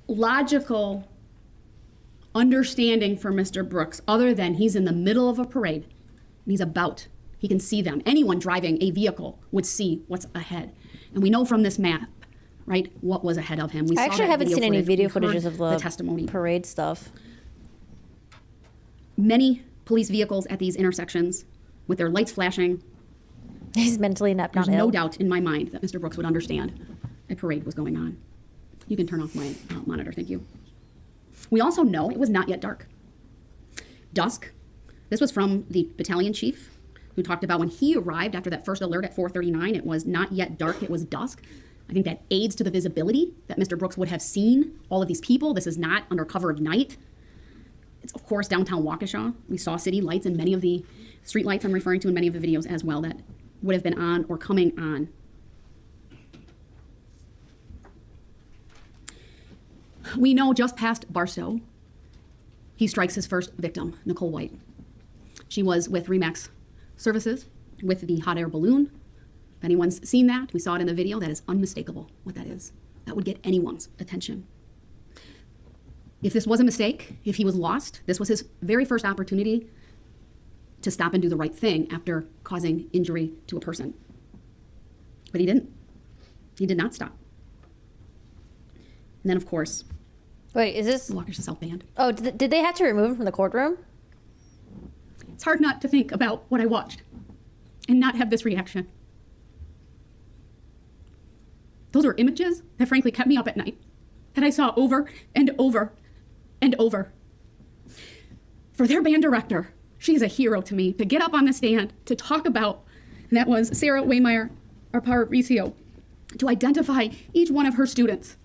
Logical understanding for Mr. Brooks, other than he's in the middle of a parade and he can see them. Anyone driving a vehicle would see what's ahead. And we know from this map, right, what was ahead of him. I actually haven't seen any video footages of the testimony. Parade stuff. Many police vehicles at these intersections with their lights flashing. He's mentally not There's ill. no doubt in my mind that Mr. Brooks would understand a parade was going on. You can turn off my monitor, thank you. We also know it was not yet dark. Dusk. This was from the battalion chief, who talked about when he arrived after that first alert at 4:39, it was not yet dark, it was dusk. I think that aids to the visibility that Mr. Brooks would have seen all of these people. This is not under cover of night. It's, of course, downtown Waukesha. We saw city lights and many of the street lights I'm referring to in many of the videos as well that would have been on or coming on. We know just past Barstow, he strikes his first victim, Nicole White. She was with Remax Services with the hot air balloon. If anyone's seen that, we saw it in the video, that is unmistakable what that is. That would get anyone's attention. If this was a mistake, if he was lost, this was his very first opportunity to stop and do the right thing after causing injury to a person. But he didn't. He did not stop. And then, of course, wait, is this Waukesha South Band? Oh, did they have to remove him from the courtroom? It's hard not to think about what I watched and not have this reaction. Those were images that frankly kept me up at night, that I saw over and over and over. For their band director, she is a hero to me, to get up on the stand, to talk about, and that was Sarah Waymeyer Arparicio, to identify each one of her students.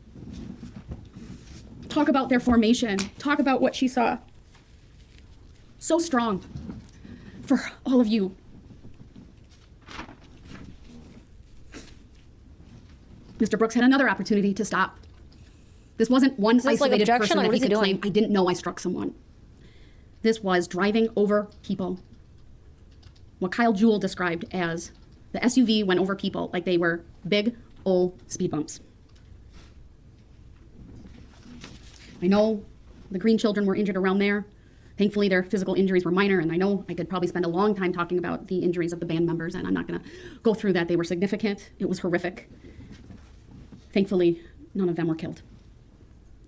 Talk about their formation, talk about what she saw. So strong for all of you. Mr. Brooks had another opportunity to stop. This wasn't one isolated person that he could claim, I didn't know I struck someone. This was driving over people. What Kyle Jewell described as the SUV went over people like they were big old speed bumps. I know the Green children were injured around there. Thankfully, their physical injuries were minor, and I know I could probably spend a long time talking about the injuries of the band members, and I'm not gonna go through that. They were significant. It was horrific. Thankfully, none of them were killed.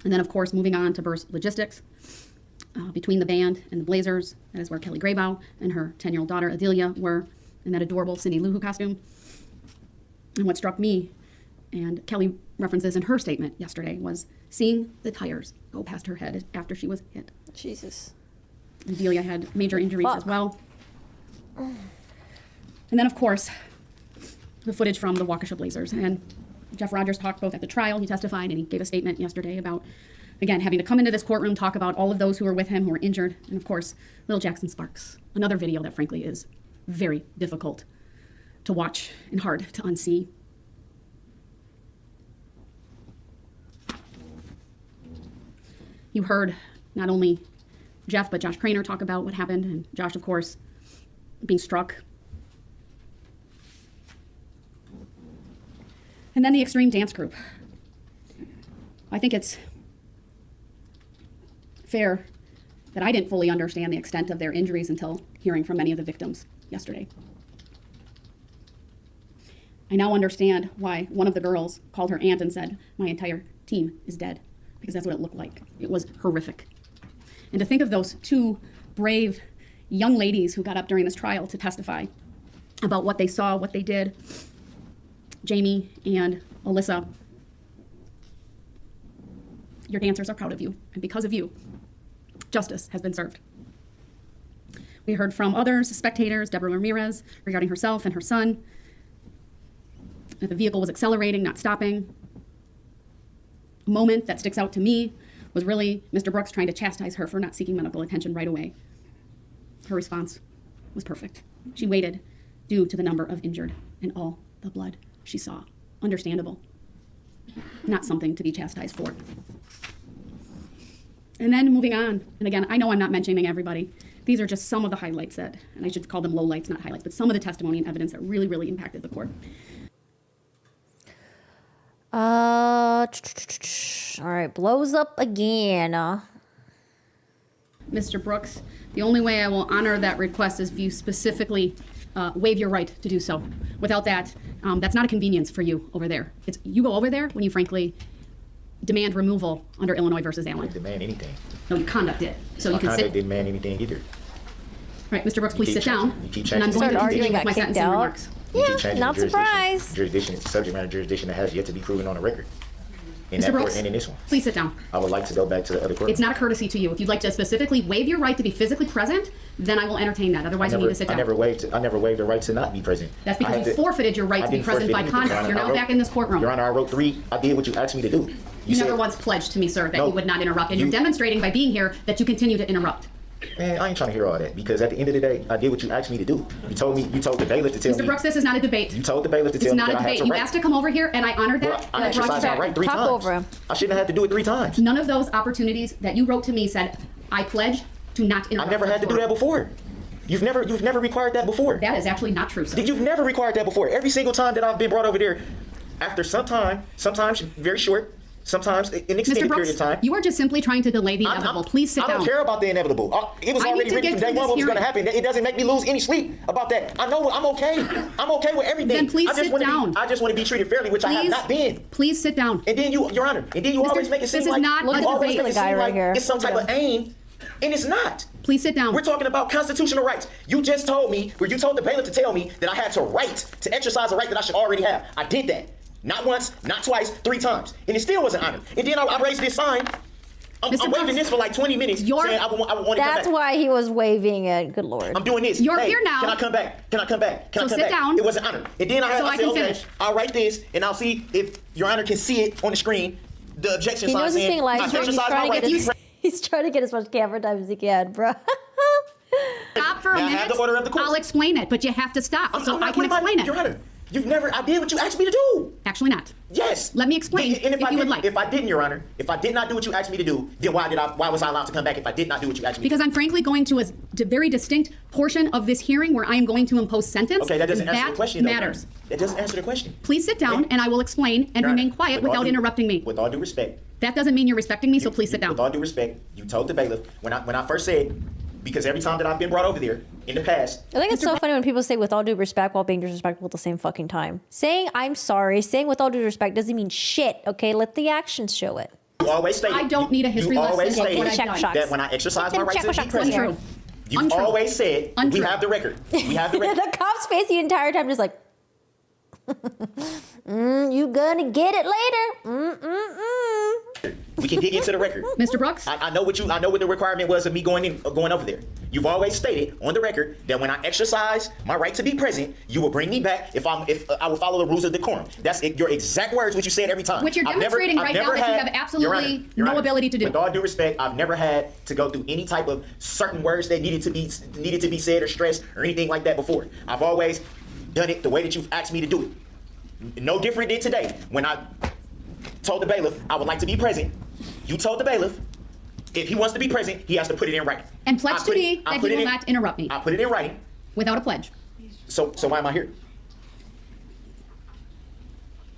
And then, of course, moving on to Burst Logistics. Between the band and the Blazers, that is where Kelly Graybow and her 10-year-old daughter, Adelia, were in that adorable Cindy Lou Who costume. And what struck me, and Kelly referenced this in her statement yesterday, was seeing the tires go past her head after she was hit. Jesus. Adelia had major injuries as well. And then, of course, the footage from the Waukesha Blazers. And Jeff Rogers talked both at the trial, he testified, and he gave a statement yesterday about, again, having to come into this courtroom, talk about all of those who were with him, who were injured, and of course, Lil Jackson Sparks. Another video that, frankly, is very difficult to watch and hard to unsee. You heard not only Jeff, but Josh Craner talk about what happened, and Josh, of course, being struck. And then the extreme dance group. I think it's fair that I didn't fully understand the extent of their injuries until hearing from many of the victims yesterday. I now understand why one of the girls called her aunt and said, my entire team is dead, because that's what it looked like. It was horrific. And to think of those two brave young ladies who got up during this trial to testify about what they saw, what they did, Jamie and Alyssa, your dancers are proud of you, and because of you, justice has been served. We heard from others, spectators, Deborah Ramirez, regarding herself and her son, that the vehicle was accelerating, not stopping. A moment that sticks out to me was really Mr. Brooks trying to chastise her for not seeking medical attention right away. Her response was perfect. She waited due to the number of injured and all the blood she saw. Understandable. Not something to be chastised for. And then moving on, and again, I know I'm not mentioning everybody. These are just some of the highlights that, and I should call them lowlights, not highlights, but some of the testimony and evidence that really, really impacted the court. All right, blows up again. Mr. Brooks, the only way I will honor that request is if you specifically waive your right to do so. Without that, that's not a convenience for you over there. You go over there when you frankly demand removal under Illinois versus Allen. I didn't demand anything. No, your conduct did. So My you can conduct sit. didn't demand anything either. All right, Mr. Brooks, please sit down. You keep And I'm changing going to the continue with my kicked sentencing out. remarks. You keep Yeah, changing not the jurisdiction. surprised. Jurisdiction, subject matter jurisdiction that has yet to be proven on the record. In Mr. that Brooks, court and in this one. please sit down. I would like to go back to the other court. It's not a courtesy to you. If you'd like to specifically waive your right to be physically present, then I will entertain that. Otherwise, you need to sit down. I never waived the right to not be present. That's I because had you forfeited your right I to be didn't present by forfeit anything, conduct. Your You're Honor. now back in this courtroom. Your Honor, I wrote 3. I did what you asked me to do. You never said- once pledged to me, sir, that No. you would not interrupt. And you're demonstrating by being here that you continue to interrupt. Man, I ain't trying to hear all that because at the end of the day, I did what you asked me to do. You told the bailiff to tell me. Mr. Brooks, this is not a debate. You told the bailiff to tell It's me not that a I had debate. to You write. asked to come over here, and I honored that. Well, I and I brought you exercised my back. right 3 Talk times. over him. I shouldn't have had to do it 3 times. None of those opportunities that you wrote to me said, I pledge to not interrupt. I never had to do that before. You've never required that before. That is actually not true, sir. You've never required that before. Every single time that I've been brought over there, after some time, sometimes very short, sometimes an Mr. extended Brooks, period of time. you are just simply trying to delay the inevitable. Please sit I down. don't care about the inevitable. It was I need already to written get from day through one what was this going to happen. It doesn't make me lose any sleep about that. I know I'm okay. I'm okay with everything. Then please sit down. I just want to be treated fairly, which I have not been. Please sit down. And then Your Honor, always make it seem this is like not you a always debate. make it Guy seem right like here. it's some type of aim, and it's not. Please sit down. We're talking about constitutional rights. You just told me, or you told the bailiff to tell me that I had to exercise a right that I should already have. I did that. Not once, not twice, 3 times. And it still wasn't honored. And then I raised this sign. I'm waving this for like 20 minutes saying I want to come back. That's why he was waving it. Good Lord. I'm doing this. You're Hey, here now. Can I come back? Can I come back? Can I So come sit back? down. It wasn't honored. And then So I I said, can okay, finish. I'll write this and I'll see if Your Honor can see it on the screen. The objection He sign knows he's saying being live I streamed. He's exercise trying my to right get to be he's trying to get as much camera time as he can, bro. Stop for a Now I minute. have the order of the court. I'll explain it, but you have to stop so I can explain it. Your Honor, I did what you asked me to do. Actually not. Yes. Let me explain And if you would like. If I didn't, Your Honor, if I did not do what you asked me to do, then why was I allowed to come back if I did not do what you asked me to do? Because I'm frankly going to a very distinct portion of this hearing where I am going to impose sentence. Okay, that doesn't answer the question. Matters. That doesn't answer the question. Please sit down and I will explain and Your Honor, remain quiet with all without due- interrupting me. With all due respect. That doesn't mean you're respecting me, so please sit down. With all due respect, you told the bailiff when I first said, because every time that I've been brought over there in the past. I think it's so funny when people say with all due respect while being disrespectful at the same fucking time. Saying I'm sorry, saying with all due respect doesn't mean shit, okay? Let the actions show it. You always stated. I don't need a history you lesson always of what stated I've done. that when I exercise my right to be Check present. Untrue. You've Untrue. always said, Untrue. we have the record. We have the record. The cop's face the entire time just like, you gonna get it later. We can dig into the record. Mr. Brooks? I know what the requirement was of me going over there. You've always stated on the record that when I exercise my right to be present, you will bring me back if I will follow the rules of decorum. That's your exact words, which you said every time. Which you're demonstrating right now that you have absolutely no ability to do. With all due respect, I've never had to go through any type of certain words that needed to be said or stressed or anything like that before. I've always done it the way that you've asked me to do it. No different than today when I told the bailiff I would like to be present. You told the bailiff if he wants to be present, he has to put it in writing. And pledge to me that he will not interrupt me. I put it in writing. Without a pledge. So why am I here?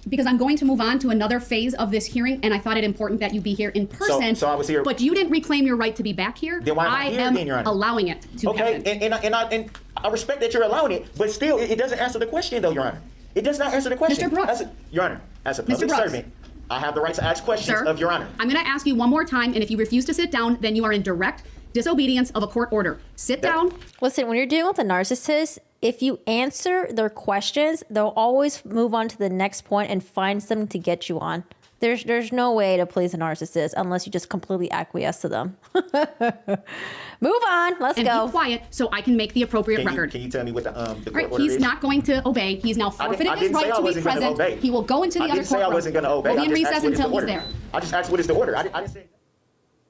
because I'm going to move on to another phase of this hearing, and I thought it important that you be here in person. So I was here. But you didn't reclaim your right to be back here. Then why am I here am then, Your Honor? allowing it to happen. And I respect that you're allowing it, but still, it doesn't answer the question, though, Your Honor. It does not answer the question. Mr. Brooks. Your Honor, as a public servant, I have the right to ask questions of Your Honor. I'm going to ask you one more time, and if you refuse to sit down, then you are in direct disobedience of a court order. Sit down. Listen, when you're dealing with a narcissist, if you answer their questions, they'll always move on to the next point and find something to get you on. There's no way to please a narcissist unless you just completely acquiesce to them. Move on. Let's go. And be quiet so I can make the appropriate record. Can you tell me what the court Right, order he's is? not going to obey. He's now forfeited his right to be present. Obey. He will go into the other I didn't say I wasn't going to obey. We'll be in I just recess asked what is until the he's order. there. I just asked what is the order. I didn't say.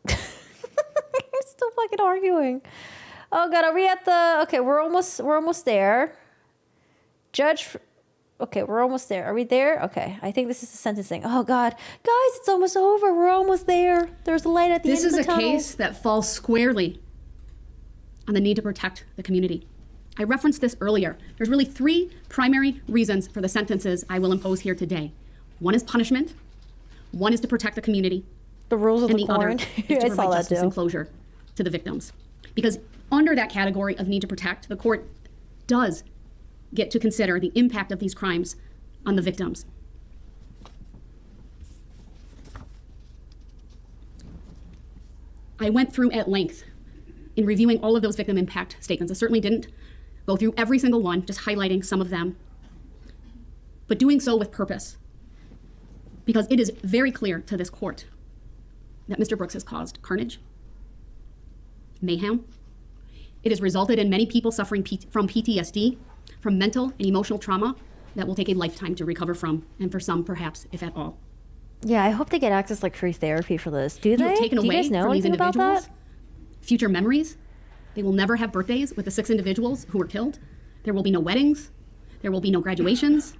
We're still fucking arguing. Oh God, are we at the? Okay, we're almost there. Judge. Okay, we're almost there. Are we there? Okay, I think this is the sentencing. Oh God, guys, it's almost over. We're almost there. There's a light at the end of the tunnel. This is a case that falls squarely on the need to protect the community. I referenced this earlier. There's really three primary reasons for the sentences I will impose here today. One is punishment. One is to protect the community. The rules of and the other court. is to I saw provide that justice too. and closure to the victims. Because under that category of need to protect, the court does get to consider the impact of these crimes on the victims. I went through at length in reviewing all of those victim impact statements. I certainly didn't go through every single one, just highlighting some of them, but doing so with purpose. Because it is very clear to this court that Mr. Brooks has caused carnage, mayhem. It has resulted in many people suffering from PTSD, from mental and emotional trauma that will take a lifetime to recover from, and for some, perhaps, if at all. Yeah, I hope they get access like free therapy for this. Do You they? have taken Do you away guys know from these anything about individuals that? future memories. They will never have birthdays with the 6 individuals who were killed. There will be no weddings. There will be no graduations.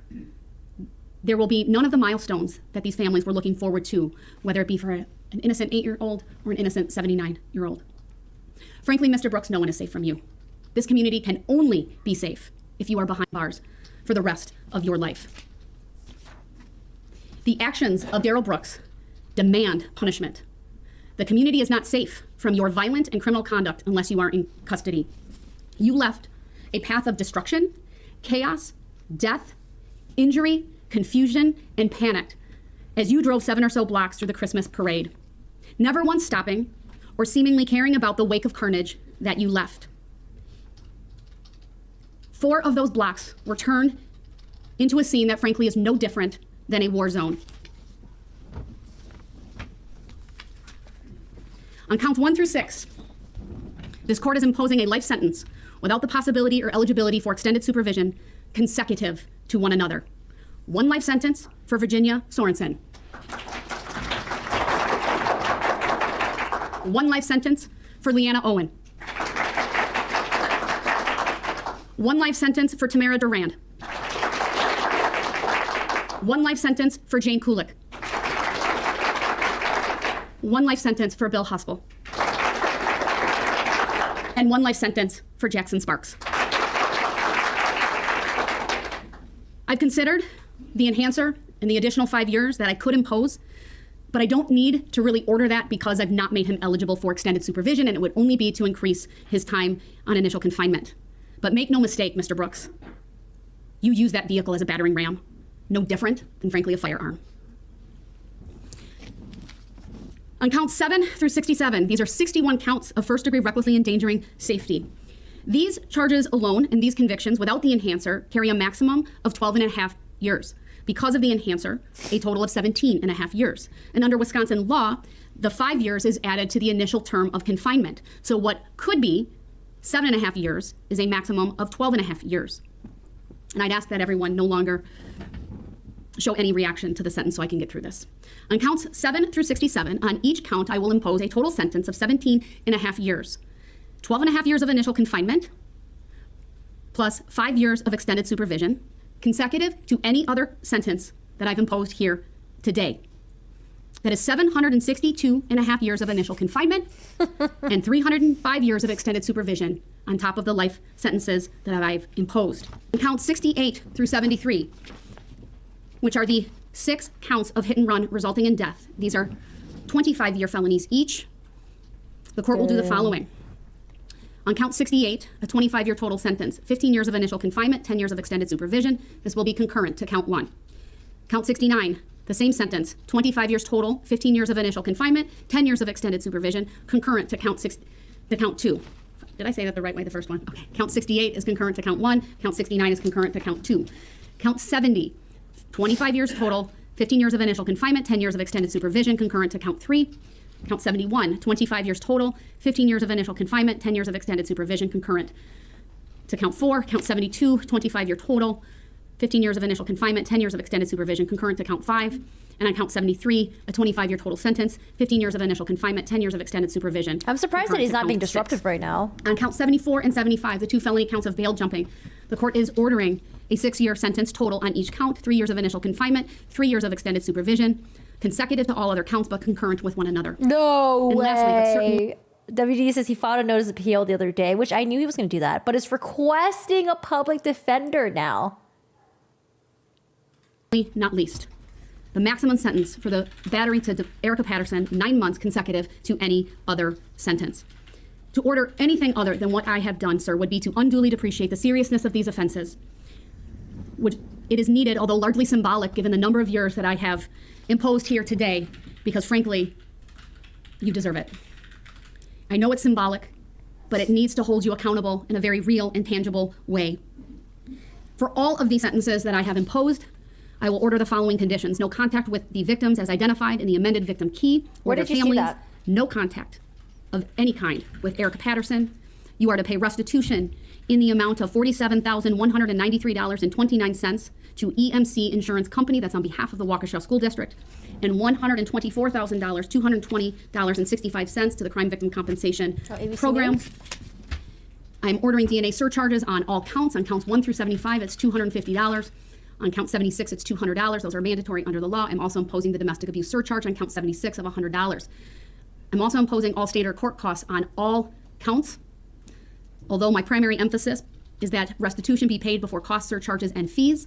There will be none of the milestones that these families were looking forward to, whether it be for an innocent 8-year-old or an innocent 79-year-old. Frankly, Mr. Brooks, no one is safe from you. This community can only be safe if you are behind bars for the rest of your life. The actions of Darrell Brooks demand punishment. The community is not safe from your violent and criminal conduct unless you are in custody. You left a path of destruction, chaos, death, injury, confusion, and panic as you drove 7 or so blocks through the Christmas parade, never once stopping or seemingly caring about the wake of carnage that you left. 4 of those blocks were turned into a scene that frankly is no different than a war zone. On counts 1 through 6, this court is imposing a life sentence without the possibility or eligibility for extended supervision consecutive to one another. 1 life sentence for Virginia Sorensen. 1 life sentence for Leanna Owen. 1 life sentence for Tamara Durand. 1 life sentence for Jane Kulik. 1 life sentence for Bill Huspel. And 1 life sentence for Jackson Sparks. I've considered the enhancer and the additional 5 years that I could impose, but I don't need to really order that because I've not made him eligible for extended supervision, and it would only be to increase his time on initial confinement. But make no mistake, Mr. Brooks, you use that vehicle as a battering ram, no different than, frankly, a firearm. On counts 7 through 67, these are 61 counts of first-degree recklessly endangering safety. These charges alone and these convictions without the enhancer carry a maximum of 12.5 years. Because of the enhancer, a total of 17.5 years. And under Wisconsin law, the 5 years is added to the initial term of confinement. So what could be 7.5 years is a maximum of 12.5 years. And I'd ask that everyone no longer show any reaction to the sentence so I can get through this. On counts 7 through 67, on each count, I will impose a total sentence of 17.5 years. 12.5 years of initial confinement, plus 5 years of extended supervision, consecutive to any other sentence that I've imposed here today. That is 762.5 years of initial confinement and 305 years of extended supervision on top of the life sentences that I've imposed. On counts 68 through 73, which are the 6 counts of hit and run resulting in death. These are 25-year felonies each. The court will do the following. On count 68, a 25-year total sentence, 15 years of initial confinement, 10 years of extended supervision. This will be concurrent to count 1. Count 69, the same sentence, 25 years total, 15 years of initial confinement, 10 years of extended supervision, concurrent to count 2. Did I say that the right way, the first one? Okay. Count 68 is concurrent to count 1. Count 69 is concurrent to count 2. Count 70, 25 years total, 15 years of initial confinement, 10 years of extended supervision, concurrent to count 3. Count 71, 25 years total, 15 years of initial confinement, 10 years of extended supervision, concurrent to count 4. Count 72, 25-year total, 15 years of initial confinement, 10 years of extended supervision, concurrent to count 5. And on count 73, a 25-year total sentence, 15 years of initial confinement, 10 years of extended supervision. I'm surprised that he's not being disruptive right now. On count 74 and 75, the 2 felony counts of bail jumping, the court is ordering a 6-year sentence total on each count, 3 years of initial confinement, 3 years of extended supervision, consecutive to all other counts, but concurrent with one another. No way. WD says he filed a notice of appeal the other day, which I knew he was going to do that, but is requesting a public defender now. Not least, the maximum sentence for the battery to Erica Patterson, 9 months consecutive to any other sentence. To order anything other than what I have done, sir, would be to unduly depreciate the seriousness of these offenses. It is needed, although largely symbolic, given the number of years that I have imposed here today, because frankly, you deserve it. I know it's symbolic, but it needs to hold you accountable in a very real and tangible way. For all of these sentences that I have imposed, I will order the following conditions. No contact with the victims as identified in the amended victim key. Where did you see that? No contact of any kind with Erica Patterson. You are to pay restitution in the amount of $47,193.29 to EMC Insurance Company, that's on behalf of the Waukesha School District, and $124,220.65 to the Crime Victim Compensation Program. I'm ordering DNA surcharges on all counts. On counts 1 through 75, it's $250. On count 76, it's $200. Those are mandatory under the law. I'm also imposing the domestic abuse surcharge on count 76 of $100. I'm also imposing all state or court costs on all counts, although my primary emphasis is that restitution be paid before costs, surcharges, and fees.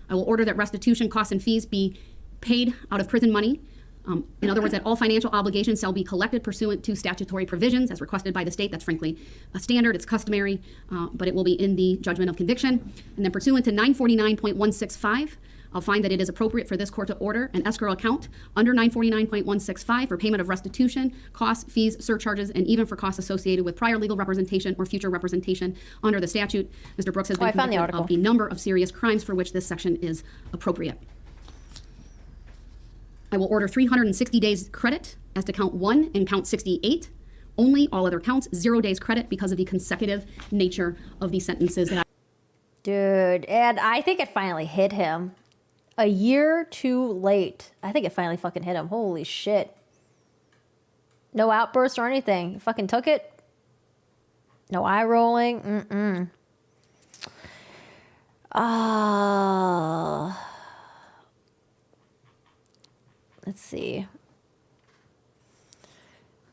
I will order that restitution, costs, and fees be paid out of prison money. In other words, that all financial obligations shall be collected pursuant to statutory provisions as requested by the state. That's frankly a standard, it's customary, but it will be in the judgment of conviction. And then pursuant to 949.165, I'll find that it is appropriate for this court to order an escrow account under 949.165 for payment of restitution, costs, fees, surcharges, and even for costs associated with prior legal representation or future representation under the statute. Mr. Brooks has been convicted of a number of serious crimes for which this section is appropriate. I will order 360 days credit as to count 1 and count 68. Only, all other counts, 0 days credit because of the consecutive nature of these sentences. Dude, and I think it finally hit him. A year too late. I think it finally fucking hit him. Holy shit. No outburst or anything. He fucking took it. No eye rolling. Let's see.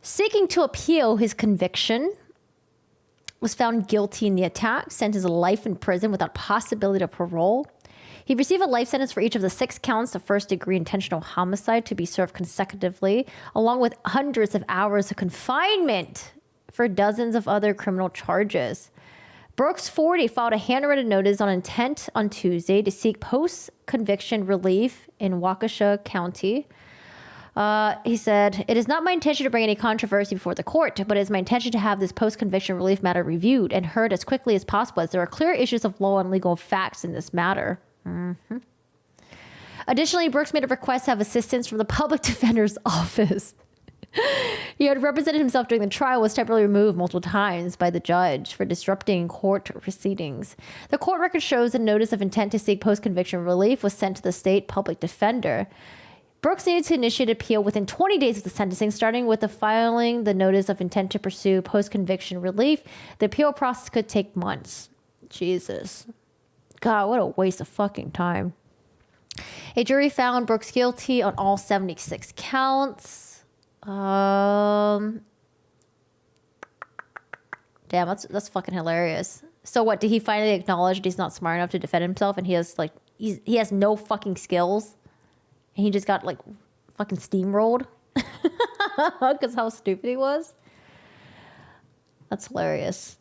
Seeking to appeal his conviction, was found guilty in the attack, sentenced to life in prison without possibility of parole. He received a life sentence for each of the 6 counts of first-degree intentional homicide to be served consecutively, along with hundreds of hours of confinement for dozens of other criminal charges. Brooks, 40, filed a handwritten notice on intent on Tuesday to seek post-conviction relief in Waukesha County. He said, "It is not my intention to bring any controversy before the court, but it is my intention to have this post-conviction relief matter reviewed and heard as quickly as possible, as there are clear issues of law and legal facts in this matter." Additionally, Brooks made a request to have assistance from the public defender's office. He had represented himself during the trial, was temporarily removed multiple times by the judge for disrupting court proceedings. The court record shows a notice of intent to seek post-conviction relief was sent to the state public defender. Brooks needed to initiate appeal within 20 days of the sentencing, starting with the filing the notice of intent to pursue post-conviction relief. The appeal process could take months. Jesus. God, what a waste of fucking time. A jury found Brooks guilty on all 76 counts. Damn, that's fucking hilarious. So what, did he finally acknowledge that he's not smart enough to defend himself and he has no fucking skills? and he just got like fucking steamrolled because how stupid he was. That's hilarious.